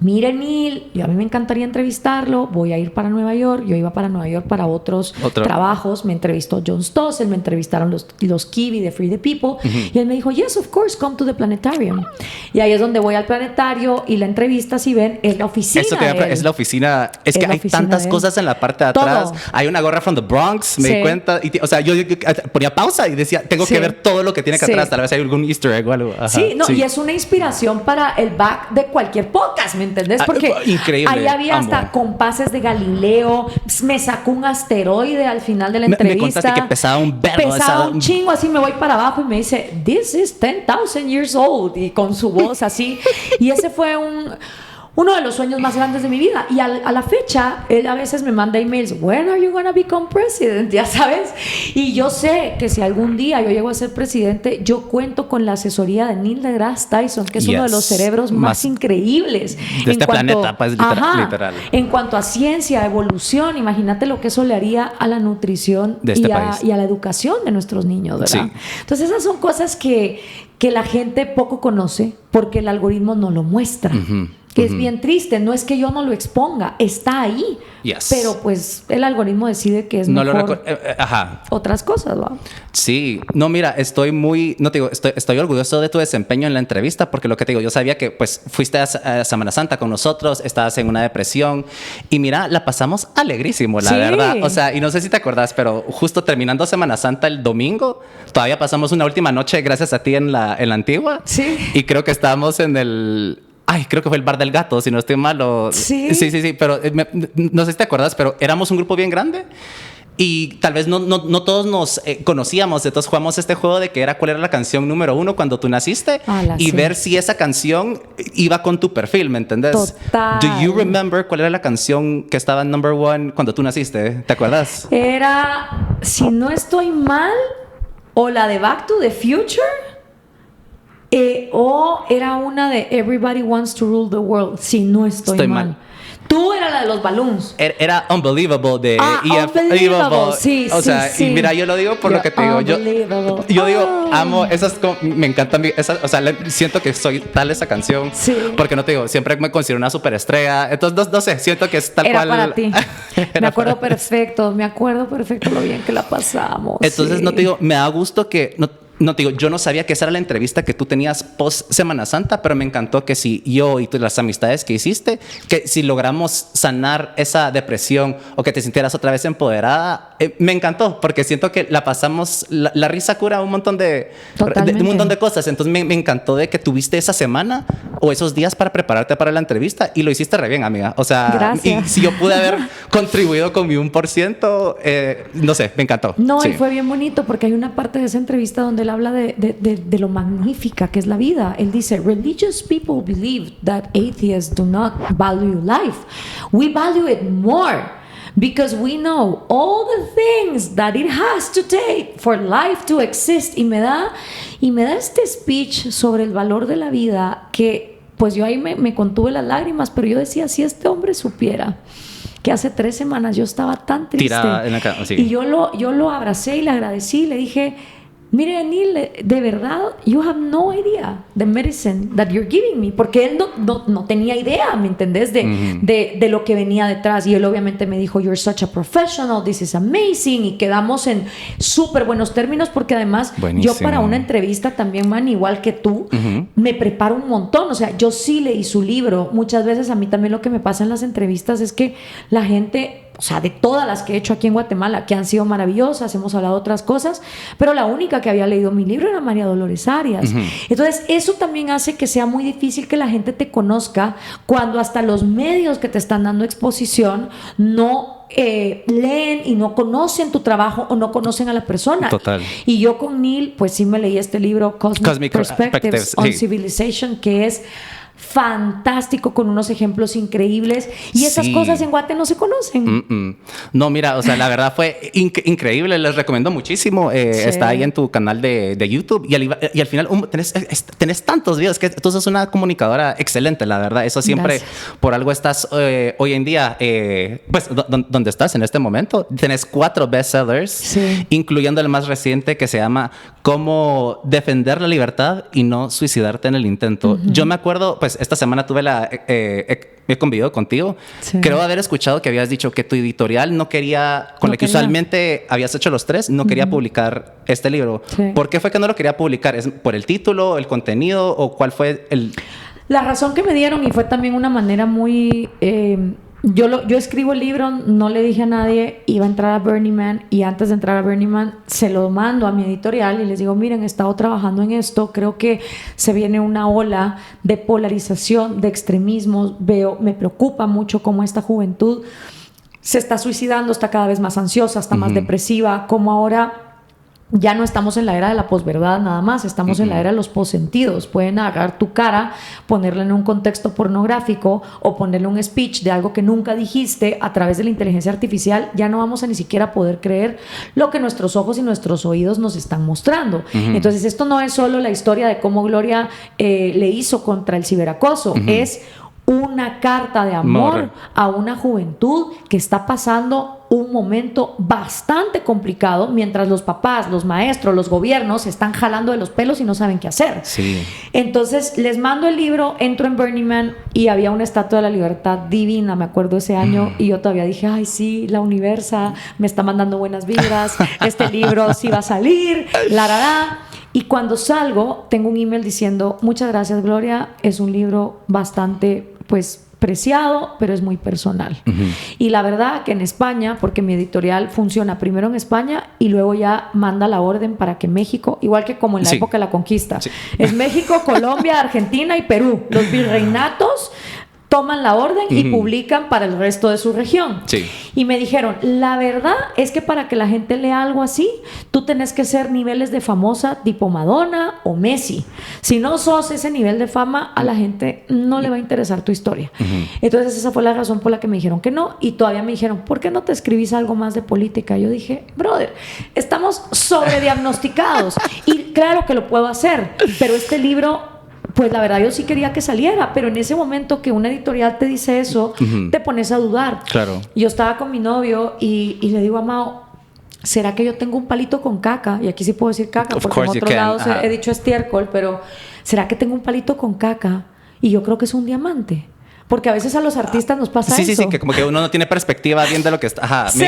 mire Neil, a mí me encantaría entrevistarlo, voy a ir para Nueva York. Yo iba para Nueva York para otros trabajos. Me entrevistó John Stossel, me entrevistaron los Kiwi de Free the People, y él me dijo, yes, of course, come to the planetarium. Y ahí es donde voy al planetario, y la entrevista, si ven, es la oficina. Es la oficina. Es que hay tantas cosas en la parte de atrás. Todo. Hay una gorra from the Bronx, me di cuenta. Y, o sea, yo ponía pausa y decía, tengo que ver todo lo que tiene que atrás. Tal vez hay algún easter egg o algo. Y es una inspiración para el back de cualquier podcast, ¿me entiendes? entendés? Porque increíble, ahí había hasta amo. compases de Galileo, me sacó un asteroide al final de la entrevista. Me contaste que pesaba un verbo. Pesaba un chingo, así me voy para abajo y me dice, "This is 10,000 years old", y con su voz así. Y ese fue uno de los sueños más grandes de mi vida. Y a la fecha, él a veces me manda emails, "When are you gonna become president?", ya sabes. Y yo sé que si algún día yo llego a ser presidente, yo cuento con la asesoría de Neil deGrasse Tyson, que es uno de los cerebros más increíbles de este planeta, pues, literal. En cuanto a ciencia, evolución, imagínate lo que eso le haría a la nutrición de este país. Y a la educación de nuestros niños, ¿verdad? Sí. Entonces esas son cosas que la gente poco conoce porque el algoritmo no lo muestra. Que es bien triste, no es que yo no lo exponga, está ahí, pero pues el algoritmo decide que es mejor otras cosas, ¿va? Sí, no, mira, estoy orgulloso de tu desempeño en la entrevista, porque lo que te digo, yo sabía que pues fuiste a Semana Santa con nosotros, estabas en una depresión y mira, la pasamos alegrísimo, la verdad, o sea, y no sé si te acordás, pero justo terminando Semana Santa el domingo, todavía pasamos una última noche gracias a ti en la Antigua, sí, y creo que estábamos en el... creo que fue el Bar del Gato, si no estoy mal. Sí, pero no sé si te acuerdas, pero éramos un grupo bien grande y tal vez no todos nos conocíamos, entonces jugamos este juego de que era cuál era la canción número 1 cuando tú naciste y ver si esa canción iba con tu perfil, ¿me entendés? Total. Do you remember cuál era la canción que estaba en number 1 cuando tú naciste? ¿Te acuerdas? Era, si no estoy mal, o la de Back to the Future. O era una de Everybody Wants to Rule the World, si no estoy mal. Tú era la de los balloons. Era Unbelievable de Unbelievable. Sí, o sea, sí. Y mira, yo lo digo por lo que te digo. Yo digo, amo esas, me encanta o sea, siento que soy tal esa canción. Sí. Porque no te digo, siempre me considero una superestrella. Entonces, no sé, siento que es tal era cual. Para ti. Me acuerdo perfecto lo bien que la pasamos. Entonces, no te digo, me da gusto que... No te digo, yo no sabía que esa era la entrevista que tú tenías post Semana Santa, pero me encantó que si yo y tú, las amistades que hiciste, que si logramos sanar esa depresión o que te sintieras otra vez empoderada, me encantó, porque siento que la pasamos, la risa cura un montón de cosas. Entonces me encantó de que tuviste esa semana o esos días para prepararte para la entrevista y lo hiciste re bien, amiga. O sea, gracias. Y si yo pude haber contribuido con mi 1%, no sé, me encantó. No, sí. Y fue bien bonito porque hay una parte de esa entrevista donde él habla de lo magnífica que es la vida. Él dice, religious people believe that atheists do not value life. We value it more because we know all the things that it has to take for life to exist. Y me da este speech sobre el valor de la vida que pues yo ahí me contuve las lágrimas, pero yo decía, si este hombre supiera que hace 3 semanas yo estaba tan triste tirada en la cama, sí. Y yo lo abracé y le agradecí y le dije, mire, Neil, de verdad, you have no idea the medicine that you're giving me. Porque él no tenía idea, ¿me entendés? De lo que venía detrás. Y él obviamente me dijo, you're such a professional, this is amazing. Y quedamos en súper buenos términos porque además yo para una entrevista también, man, igual que tú, me preparo un montón. O sea, yo sí leí su libro. Muchas veces a mí también lo que me pasa en las entrevistas es que la gente... O sea, de todas las que he hecho aquí en Guatemala, que han sido maravillosas, hemos hablado de otras cosas, pero la única que había leído mi libro era María Dolores Arias. Entonces, eso también hace que sea muy difícil que la gente te conozca cuando hasta los medios que te están dando exposición no leen y no conocen tu trabajo o no conocen a la persona. Total. Y yo con Neil, pues sí me leí este libro, Cosmic Perspectives on Civilization, que es fantástico, con unos ejemplos increíbles y esas cosas en Guate no se conocen. No, mira, o sea, la verdad fue increíble, les recomiendo muchísimo. Está ahí en tu canal de YouTube y al final tenés tantos videos que tú sos una comunicadora excelente, la verdad. Eso siempre, por algo estás hoy en día, pues, donde estás en este momento. Tenés 4 bestsellers, incluyendo el más reciente que se llama Cómo defender la libertad y no suicidarte en el intento. Yo me acuerdo, pues esta semana tuve he convivido contigo. Creo haber escuchado que habías dicho que tu editorial no quería, la que usualmente habías hecho los 3, no quería publicar este libro. ¿Por qué fue que no lo quería publicar? ¿Es por el título, el contenido o cuál fue el...? La razón que me dieron, y fue también una manera muy Yo escribo el libro, no le dije a nadie, iba a entrar a Burning Man, y antes de entrar a Burning Man se lo mando a mi editorial y les digo, miren, he estado trabajando en esto, creo que se viene una ola de polarización, de extremismos, me preocupa mucho cómo esta juventud se está suicidando, está cada vez más ansiosa, está más depresiva, como ahora ya no estamos en la era de la posverdad nada más, estamos en la era de los possentidos. Pueden agarrar tu cara, ponerla en un contexto pornográfico o ponerle un speech de algo que nunca dijiste a través de la inteligencia artificial. Ya no vamos a ni siquiera poder creer lo que nuestros ojos y nuestros oídos nos están mostrando. Entonces esto no es solo la historia de cómo Gloria le hizo contra el ciberacoso, es una carta de amor a una juventud que está pasando un momento bastante complicado mientras los papás, los maestros, los gobiernos se están jalando de los pelos y no saben qué hacer. Sí. Entonces les mando el libro, entro en Burning Man y había una estatua de la libertad divina, me acuerdo ese año, y yo todavía dije, ay sí, la Universa me está mandando buenas vibras, este libro sí va a salir, y cuando salgo tengo un email diciendo, muchas gracias Gloria, es un libro bastante pues preciado, pero es muy personal. Y la verdad que en España, porque mi editorial funciona primero en España y luego ya manda la orden para que México, igual que como en la época de la conquista, es México, Colombia, Argentina y Perú, los virreinatos toman la orden y publican para el resto de su región. Y me dijeron, la verdad es que para que la gente lea algo así, tú tenés que ser niveles de famosa tipo Madonna o Messi. Si no sos ese nivel de fama, a la gente no le va a interesar tu historia. Entonces esa fue la razón por la que me dijeron que no. Y todavía me dijeron, ¿por qué no te escribís algo más de política? Yo dije, brother, estamos sobrediagnosticados. Y claro que lo puedo hacer, pero este libro, pues la verdad yo sí quería que saliera, pero en ese momento que una editorial te dice eso, te pones a dudar. Claro. Yo estaba con mi novio y le digo a Mao, ¿será que yo tengo un palito con caca? Y aquí sí puedo decir caca, porque en otros lados he dicho estiércol, pero ¿será que tengo un palito con caca? Y yo creo que es un diamante. Porque a veces a los artistas nos pasa eso. Sí, que como que uno no tiene perspectiva bien de lo que está. Ajá, sí.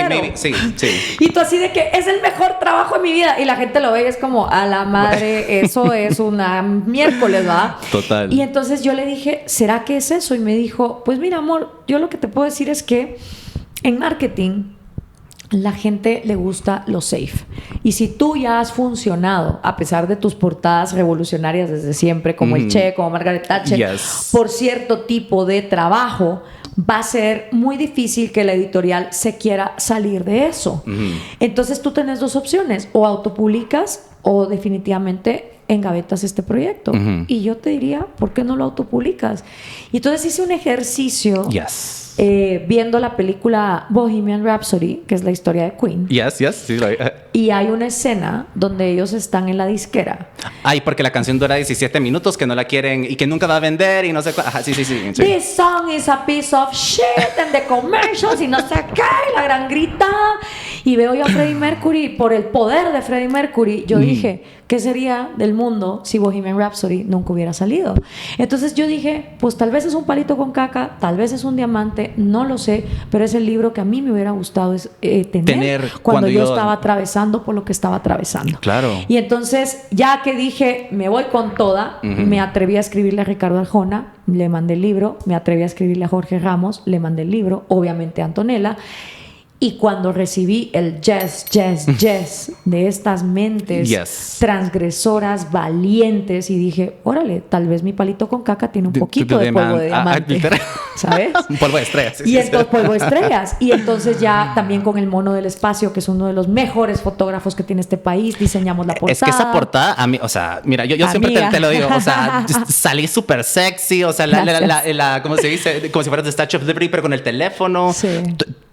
Y tú así de que es el mejor trabajo de mi vida. Y la gente lo ve y es como, a la madre, eso es una miércoles, ¿va? Total. Y entonces yo le dije, ¿será que es eso? Y me dijo, pues mira, amor, yo lo que te puedo decir es que en marketing la gente le gusta lo safe. Y si tú ya has funcionado, a pesar de tus portadas revolucionarias desde siempre, como el Che, como Margaret Thatcher, por cierto tipo de trabajo, va a ser muy difícil que la editorial se quiera salir de eso. Entonces tú tienes dos opciones, o autopublicas o definitivamente engavetas este proyecto. Y yo te diría, ¿por qué no lo autopublicas? Y entonces hice un ejercicio viendo la película Bohemian Rhapsody, que es la historia de Queen. Sí, y hay una escena donde ellos están en la disquera. Ay, porque la canción dura 17 minutos, que no la quieren y que nunca va a vender y no sé cuál. Ajá, sí. This song is a piece of shit and the commercials y no sé qué, y la gran grita. Y veo yo a Freddie Mercury, por el poder de Freddie Mercury, yo dije, ¿qué sería del mundo si Bohemian Rhapsody nunca hubiera salido? Entonces yo dije, pues tal vez es un palito con caca, tal vez es un diamante, no lo sé, pero es el libro que a mí me hubiera gustado tener cuando yo estaba atravesando por lo que estaba atravesando. Claro. Y entonces, ya que dije, me voy con toda, me atreví a escribirle a Ricardo Arjona, le mandé el libro, me atreví a escribirle a Jorge Ramos, le mandé el libro, obviamente a Antonella. Y cuando recibí el yes de estas mentes transgresoras, valientes, y dije, órale, tal vez mi palito con caca tiene un poquito de polvo de diamante, ¿sabes? Un polvo de estrellas. Y entonces polvo de estrellas. Y entonces ya también con el Mono del Espacio, que es uno de los mejores fotógrafos que tiene este país, diseñamos la portada. Es que esa portada, a mí, o sea, mira, yo siempre te lo digo, o sea, salí súper sexy, o sea, ¿cómo se dice? Como si fueras de Statue of Liberty, pero con el teléfono. Sí.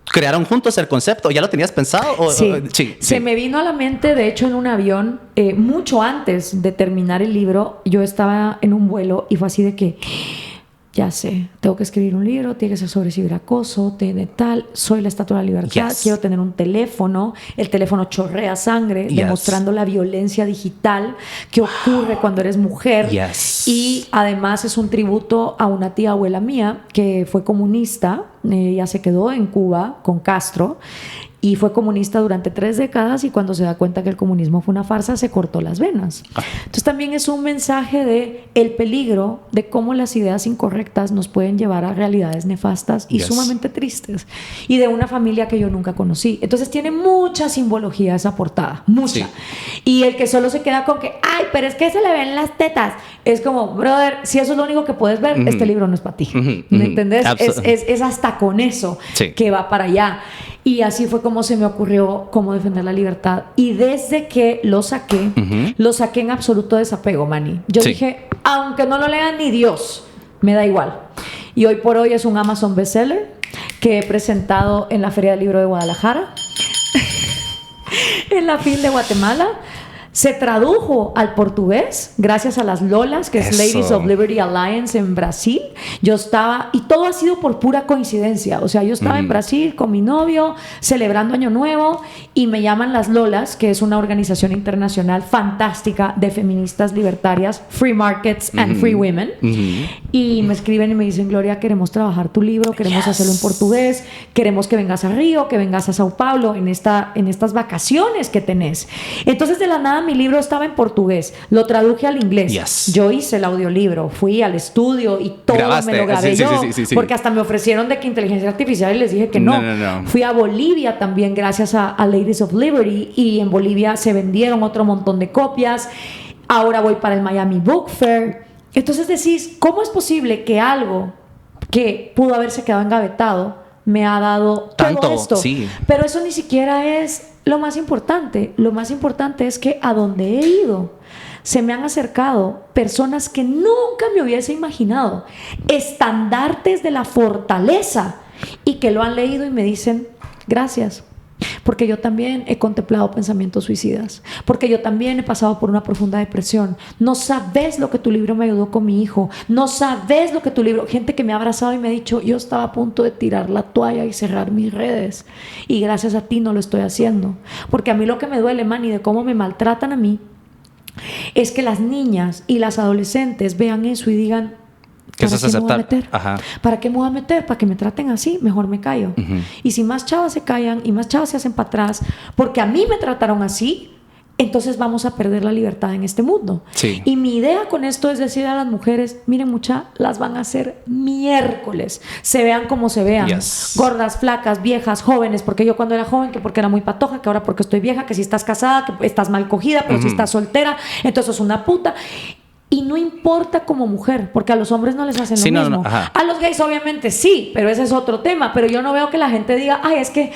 ¿Crearon juntos el concepto? ¿Ya lo tenías pensado? Sí. Se me vino a la mente, de hecho, en un avión, mucho antes de terminar el libro, yo estaba en un vuelo y fue así de que, ya sé, tengo que escribir un libro, tiene que ser sobre ciberacoso, tal, soy la Estatua de la Libertad, quiero tener un teléfono, el teléfono chorrea sangre, demostrando la violencia digital que ocurre cuando eres mujer. Y además es un tributo a una tía abuela mía que fue comunista, ella se quedó en Cuba con Castro. y fue comunista durante 3 décadas y cuando se da cuenta que el comunismo fue una farsa se cortó las venas. Entonces también es un mensaje de el peligro de cómo las ideas incorrectas nos pueden llevar a realidades nefastas y sumamente tristes, y de una familia que yo nunca conocí. Entonces tiene mucha simbología esa portada, mucha. Y el que solo se queda con que ay, pero es que se le ven las tetas, es como, brother, si eso es lo único que puedes ver, este libro no es para ti. ¿Me entendés? Es hasta con eso que va para allá. Y así fue como se me ocurrió cómo defender la libertad. Y desde que lo saqué en absoluto desapego, Manny. Yo dije, aunque no lo lea ni Dios, me da igual. Y hoy por hoy es un Amazon bestseller que he presentado en la Feria del Libro de Guadalajara, en la FIL de Guatemala. Se tradujo al portugués gracias a las Lolas, que es Ladies of Liberty Alliance en Brasil. Yo estaba, y todo ha sido por pura coincidencia. O sea, yo estaba en Brasil con mi novio, celebrando Año Nuevo, y me llaman las Lolas, que es una organización internacional fantástica de feministas libertarias, free markets and free women. Y me escriben y me dicen, Gloria, queremos trabajar tu libro, queremos hacerlo en portugués, queremos que vengas a Río, que vengas a Sao Paulo en estas vacaciones que tenés. Entonces, de la nada, mi libro estaba en portugués, lo traduje al inglés. Yo hice el audiolibro, fui al estudio y todo me lo grabé yo, porque hasta me ofrecieron de que inteligencia artificial y les dije que no. Fui a Bolivia también gracias a Ladies of Liberty, y en Bolivia se vendieron otro montón de copias. Ahora voy para el Miami Book Fair. Entonces decís, ¿cómo es posible que algo que pudo haberse quedado engavetado me ha dado todo esto? Pero eso ni siquiera es lo más importante. Lo más importante es que a donde he ido se me han acercado personas que nunca me hubiese imaginado, estandartes de la fortaleza, y que lo han leído y me dicen gracias, porque yo también he contemplado pensamientos suicidas, porque yo también he pasado por una profunda depresión. No sabes lo que tu libro me ayudó con mi hijo, no sabes lo que tu libro, gente que me ha abrazado y me ha dicho, yo estaba a punto de tirar la toalla y cerrar mis redes, y gracias a ti no lo estoy haciendo. Porque a mí lo que me duele, Manny, de cómo me maltratan a mí, es que las niñas y las adolescentes vean eso y digan, ¿para qué me voy a meter? ¿Para qué me voy a meter? ¿Para que me traten así? Mejor me callo. Y si más chavas se callan y más chavas se hacen para atrás porque a mí me trataron así, entonces vamos a perder la libertad en este mundo. Y mi idea con esto es decir a las mujeres, miren mucha, las van a hacer miércoles, se vean como se vean, gordas, flacas, viejas, jóvenes, porque yo cuando era joven, que porque era muy patoja, que ahora porque estoy vieja, que si estás casada, que estás mal cogida, pero si estás soltera, entonces es una puta. Y no importa como mujer, porque a los hombres no les hacen lo mismo. A los gays obviamente sí, pero ese es otro tema. Pero yo no veo que la gente diga, ay, es que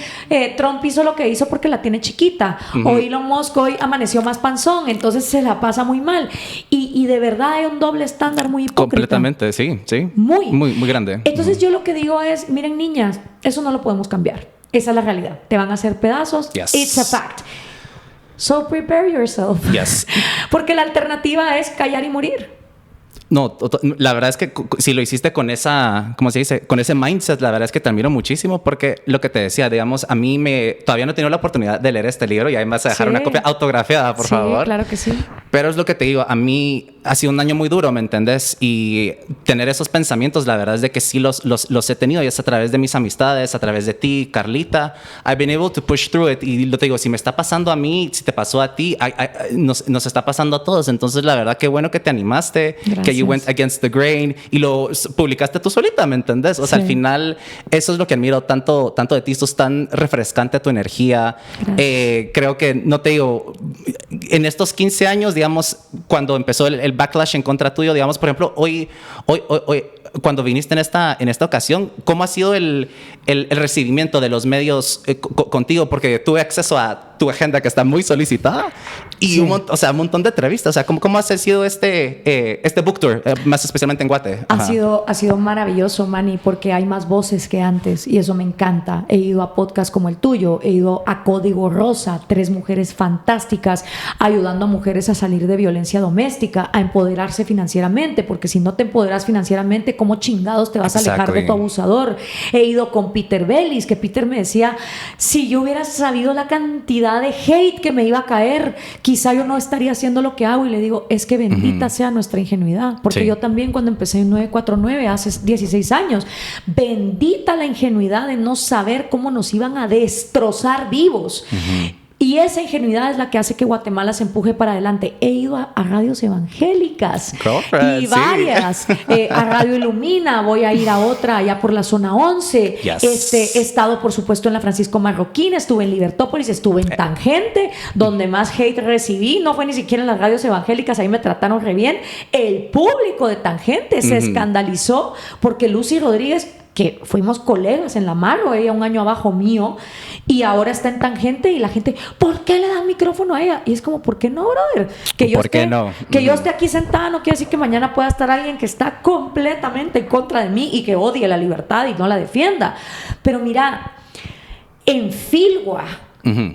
Trump hizo lo que hizo porque la tiene chiquita. O Elon Musk hoy amaneció más panzón, entonces se la pasa muy mal. Y de verdad hay un doble estándar muy hipócrita. Completamente, sí. Muy grande. Entonces yo lo que digo es, miren niñas, eso no lo podemos cambiar. Esa es la realidad. Te van a hacer pedazos. It's a fact. So prepare yourself. Porque la alternativa es callar y morir. No, la verdad es que si lo hiciste con esa, ¿cómo se dice? Con ese mindset, la verdad es que te admiro muchísimo, porque lo que te decía, digamos, a mí todavía no he tenido la oportunidad de leer este libro, y además de dejar una copia autografiada, por favor. Claro que sí. Pero es lo que te digo, a mí ha sido un año muy duro, ¿me entendés? Y tener esos pensamientos, la verdad es de que sí los he tenido, y es a través de mis amistades, a través de ti, Carlita. I've been able to push through it. Y lo te digo, si me está pasando a mí, si te pasó a ti, nos está pasando a todos. Entonces, la verdad, qué bueno que te animaste. Gracias. Que you went against the grain y lo publicaste tú solita, ¿me entendés? O sea, al final, eso es lo que admiro tanto de ti. Sos tan refrescante tu energía. Creo que, no te digo, en estos 15 años, digamos, cuando empezó el backlash en contra tuyo, digamos, por ejemplo, hoy cuando viniste en esta ocasión, ¿cómo ha sido el recibimiento de los medios contigo? Porque tuve acceso a tu agenda, que está muy solicitada, y un montón de entrevistas. O sea, ¿cómo ha sido este book tour, más especialmente en Guate? Ha sido maravilloso, Manny, porque hay más voces que antes, y eso me encanta. He ido a podcasts como el tuyo, he ido a Código Rosa, 3 mujeres fantásticas ayudando a mujeres a salir de violencia doméstica, a empoderarse financieramente, porque si no te empoderas financieramente, ¿cómo chingados te vas a alejar de tu abusador? He ido con Peter Bellis, que Peter me decía, si yo hubiera sabido la cantidad cantidad de hate que me iba a caer, quizá yo no estaría haciendo lo que hago. Y le digo, es que bendita sea nuestra ingenuidad, porque yo también cuando empecé en 949 hace 16 años, bendita la ingenuidad de no saber cómo nos iban a destrozar vivos. Y esa ingenuidad es la que hace que Guatemala se empuje para adelante. He ido a radios evangélicas y varias, a Radio Ilumina, voy a ir a otra allá por la zona 11. He estado, por supuesto, en la Francisco Marroquín, estuve en Libertópolis, estuve en Tangente, donde más hate recibí. No fue ni siquiera en las radios evangélicas, ahí me trataron re bien. El público de Tangente se escandalizó porque Lucy Rodríguez, que fuimos colegas en la Marro, ella un año abajo mío, y ahora está en Tangente, y la gente, ¿por qué le dan micrófono a ella? Y es como, ¿por qué no, brother? Que yo esté aquí sentada no quiere decir que mañana pueda estar alguien que está completamente en contra de mí y que odie la libertad y no la defienda. Pero mira, en Filgua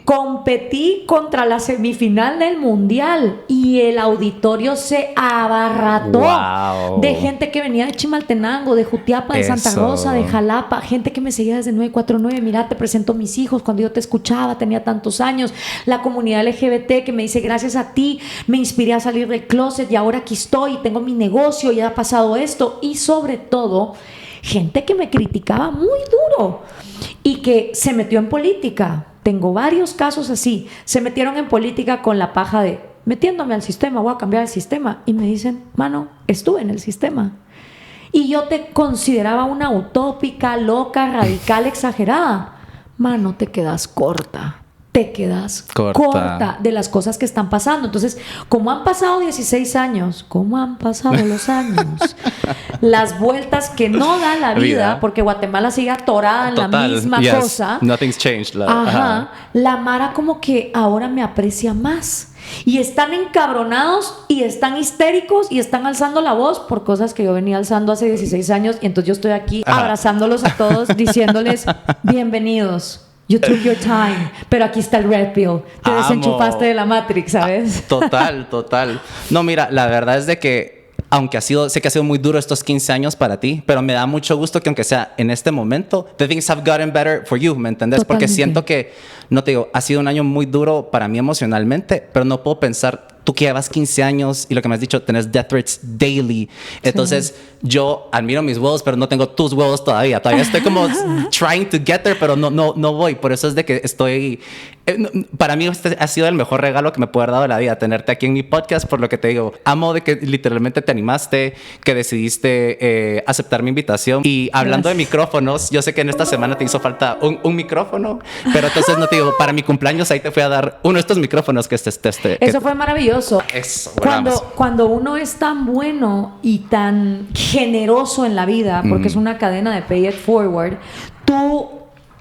competí contra la semifinal del Mundial y el auditorio se abarrató de gente que venía de Chimaltenango, de Jutiapa, de Santa Rosa, de Jalapa, gente que me seguía desde 949. Mira, te presento a mis hijos, cuando yo te escuchaba tenía tantos años, la comunidad LGBT que me dice, gracias a ti me inspiré a salir del closet y ahora aquí estoy, tengo mi negocio y ha pasado esto. Y sobre todo gente que me criticaba muy duro y que se metió en política. Tengo varios casos así. Se metieron en política con la paja de metiéndome al sistema, voy a cambiar el sistema. Y me dicen, mano, estuve en el sistema. Y yo te consideraba una utópica, loca, radical, exagerada. Mano, te quedas corta. Te quedas corta de las cosas que están pasando. Entonces, como han pasado 16 años, ¿cómo han pasado los años? Las vueltas que no da la vida, porque Guatemala sigue atorada en la misma cosa. Nothing's changed. La Mara como que ahora me aprecia más. Y están encabronados y están histéricos y están alzando la voz por cosas que yo venía alzando hace 16 años. Y entonces yo estoy aquí abrazándolos a todos, diciéndoles, bienvenidos. You took your time, pero aquí está el red pill. Te desenchufaste de la Matrix, ¿sabes? Total. No, mira, la verdad es de que aunque sé que ha sido muy duro estos 15 años para ti, pero me da mucho gusto que aunque sea en este momento, the things have gotten better for you, ¿me entendés? Totalmente. Porque siento que, no te digo, ha sido un año muy duro para mí emocionalmente, pero no puedo pensar, tú que llevas 15 años y lo que me has dicho, tenés death threats daily. Entonces, yo admiro mis huevos, pero no tengo tus huevos todavía. Todavía estoy como trying to get there, pero no voy. Por eso es de que estoy... Para mí este ha sido el mejor regalo que me puede haber dado la vida, tenerte aquí en mi podcast, por lo que te digo. Amo de que literalmente te animaste, que decidiste aceptar mi invitación. Y hablando de micrófonos, yo sé que en esta semana te hizo falta un micrófono, pero entonces no te digo, para mi cumpleaños ahí te fui a dar uno de estos micrófonos que Eso fue maravilloso. Eso, cuando uno es tan bueno y tan generoso en la vida, porque es una cadena de pay it forward, tú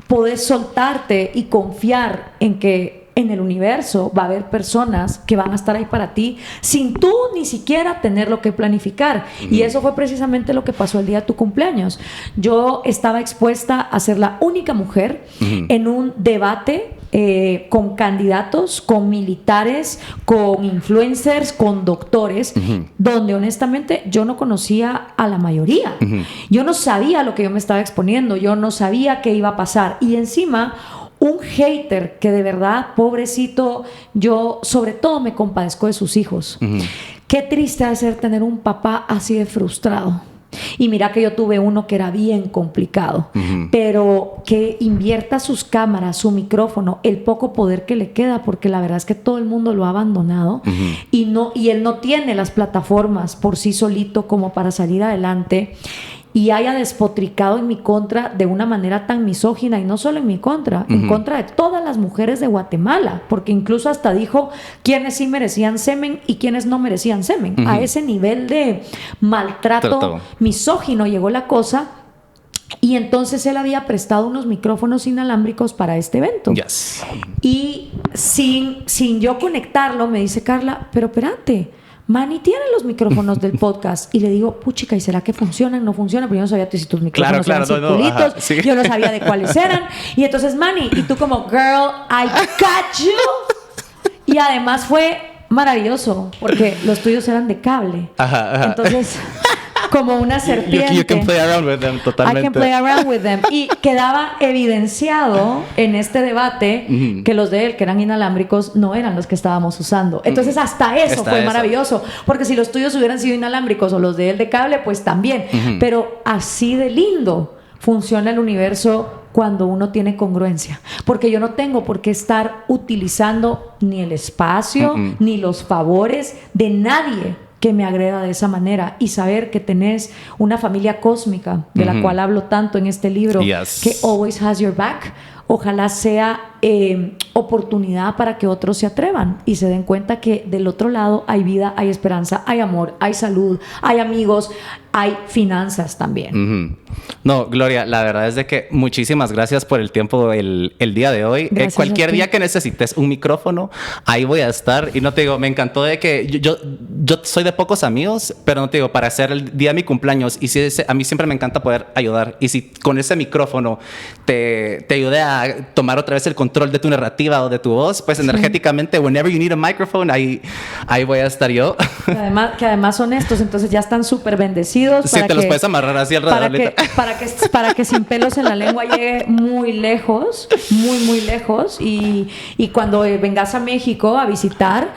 podés soltarte y confiar en que en el universo va a haber personas que van a estar ahí para ti sin tú ni siquiera tenerlo que planificar. Y eso fue precisamente lo que pasó el día de tu cumpleaños. Yo estaba expuesta a ser la única mujer en un debate con candidatos, con militares, con influencers, con doctores, donde honestamente yo no conocía a la mayoría. Yo no sabía lo que yo me estaba exponiendo, yo no sabía qué iba a pasar. Y encima, un hater que de verdad, pobrecito, yo sobre todo me compadezco de sus hijos. Qué triste ha de ser tener un papá así de frustrado. Y mira que yo tuve uno que era bien complicado, pero que invierta sus cámaras, su micrófono, el poco poder que le queda, porque la verdad es que todo el mundo lo ha abandonado y él no tiene las plataformas por sí solito como para salir adelante, y haya despotricado en mi contra de una manera tan misógina, y no solo en mi contra, en contra de todas las mujeres de Guatemala, porque incluso hasta dijo quiénes sí merecían semen y quiénes no merecían semen. A ese nivel de maltrato misógino llegó la cosa. Y entonces él había prestado unos micrófonos inalámbricos para este evento. Y sin yo conectarlo, me dice Carla, pero espérate, Manny tiene los micrófonos del podcast. Y le digo, puchica, ¿y será que funcionan? No funcionan, pero yo no sabía si tus micrófonos eran circulitos. Yo no sabía de cuáles eran. Y entonces, Manny, y tú como, girl, I got you. Y además fue maravilloso, porque los tuyos eran de cable. Entonces, como una serpiente. You can play around with them, totalmente. I can play around with them. Y quedaba evidenciado en este debate que los de él, que eran inalámbricos, no eran los que estábamos usando. Entonces hasta eso fue maravilloso, porque si los tuyos hubieran sido inalámbricos o los de él de cable, pues también. Pero así de lindo funciona el universo cuando uno tiene congruencia, porque yo no tengo por qué estar utilizando ni el espacio ni los favores de nadie que me agreda de esa manera, y saber que tenés una familia cósmica de la cual hablo tanto en este libro, que always has your back. Ojalá sea oportunidad para que otros se atrevan y se den cuenta que del otro lado hay vida, hay esperanza, hay amor, hay salud, hay amigos, hay finanzas también. No, Gloria, la verdad es de que muchísimas gracias por el tiempo el día de hoy. Cualquier día que necesites un micrófono, ahí voy a estar. Y no te digo, me encantó de que yo soy de pocos amigos, pero no te digo, para hacer el día de mi cumpleaños, y si a mí siempre me encanta poder ayudar. Y si con ese micrófono te ayudé a tomar otra vez el control de tu narrativa o de tu voz, pues energéticamente, whenever you need a microphone, ahí voy a estar yo. Que además son estos, entonces ya están súper bendecidos. Sí, te los puedes amarrar así alrededor. Para que Sin Pelos en la Lengua llegue muy lejos, muy lejos. Y cuando vengas a México a visitar,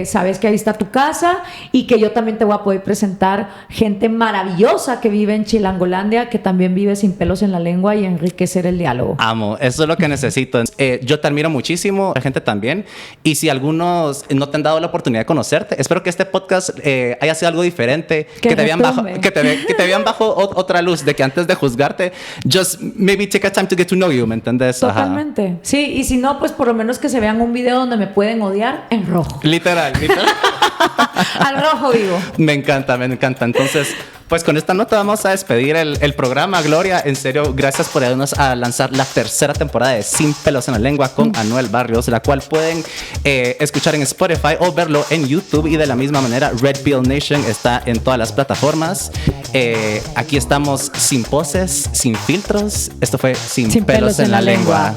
sabes que ahí está tu casa, y que yo también te voy a poder presentar gente maravillosa que vive en Chilangolandia, que también vive sin pelos en la lengua, y enriquecer el diálogo. Amo, eso es lo que necesito. Yo te admiro muchísimo, la gente también. Y si algunos no te han dado la oportunidad de conocerte, espero que este podcast haya sido algo diferente, que te vean bajo otra luz, de que antes de juzgarte, just maybe take a time to get to know you, ¿me entendés? Totalmente. Ajá. Sí, y si no, pues por lo menos que se vean un video donde me pueden odiar en rojo. Literal. Al rojo vivo. Me encanta. Entonces, pues con esta nota vamos a despedir el programa. Gloria, en serio, gracias por ayudarnos a lanzar la tercera temporada de Sin Pelos en la Lengua con Anuel Barrios, la cual pueden escuchar en Spotify o verlo en YouTube. Y de la misma manera, Red Pill Nation está en todas las plataformas. Aquí estamos sin poses, sin filtros. Esto fue Sin Pelos en la Lengua.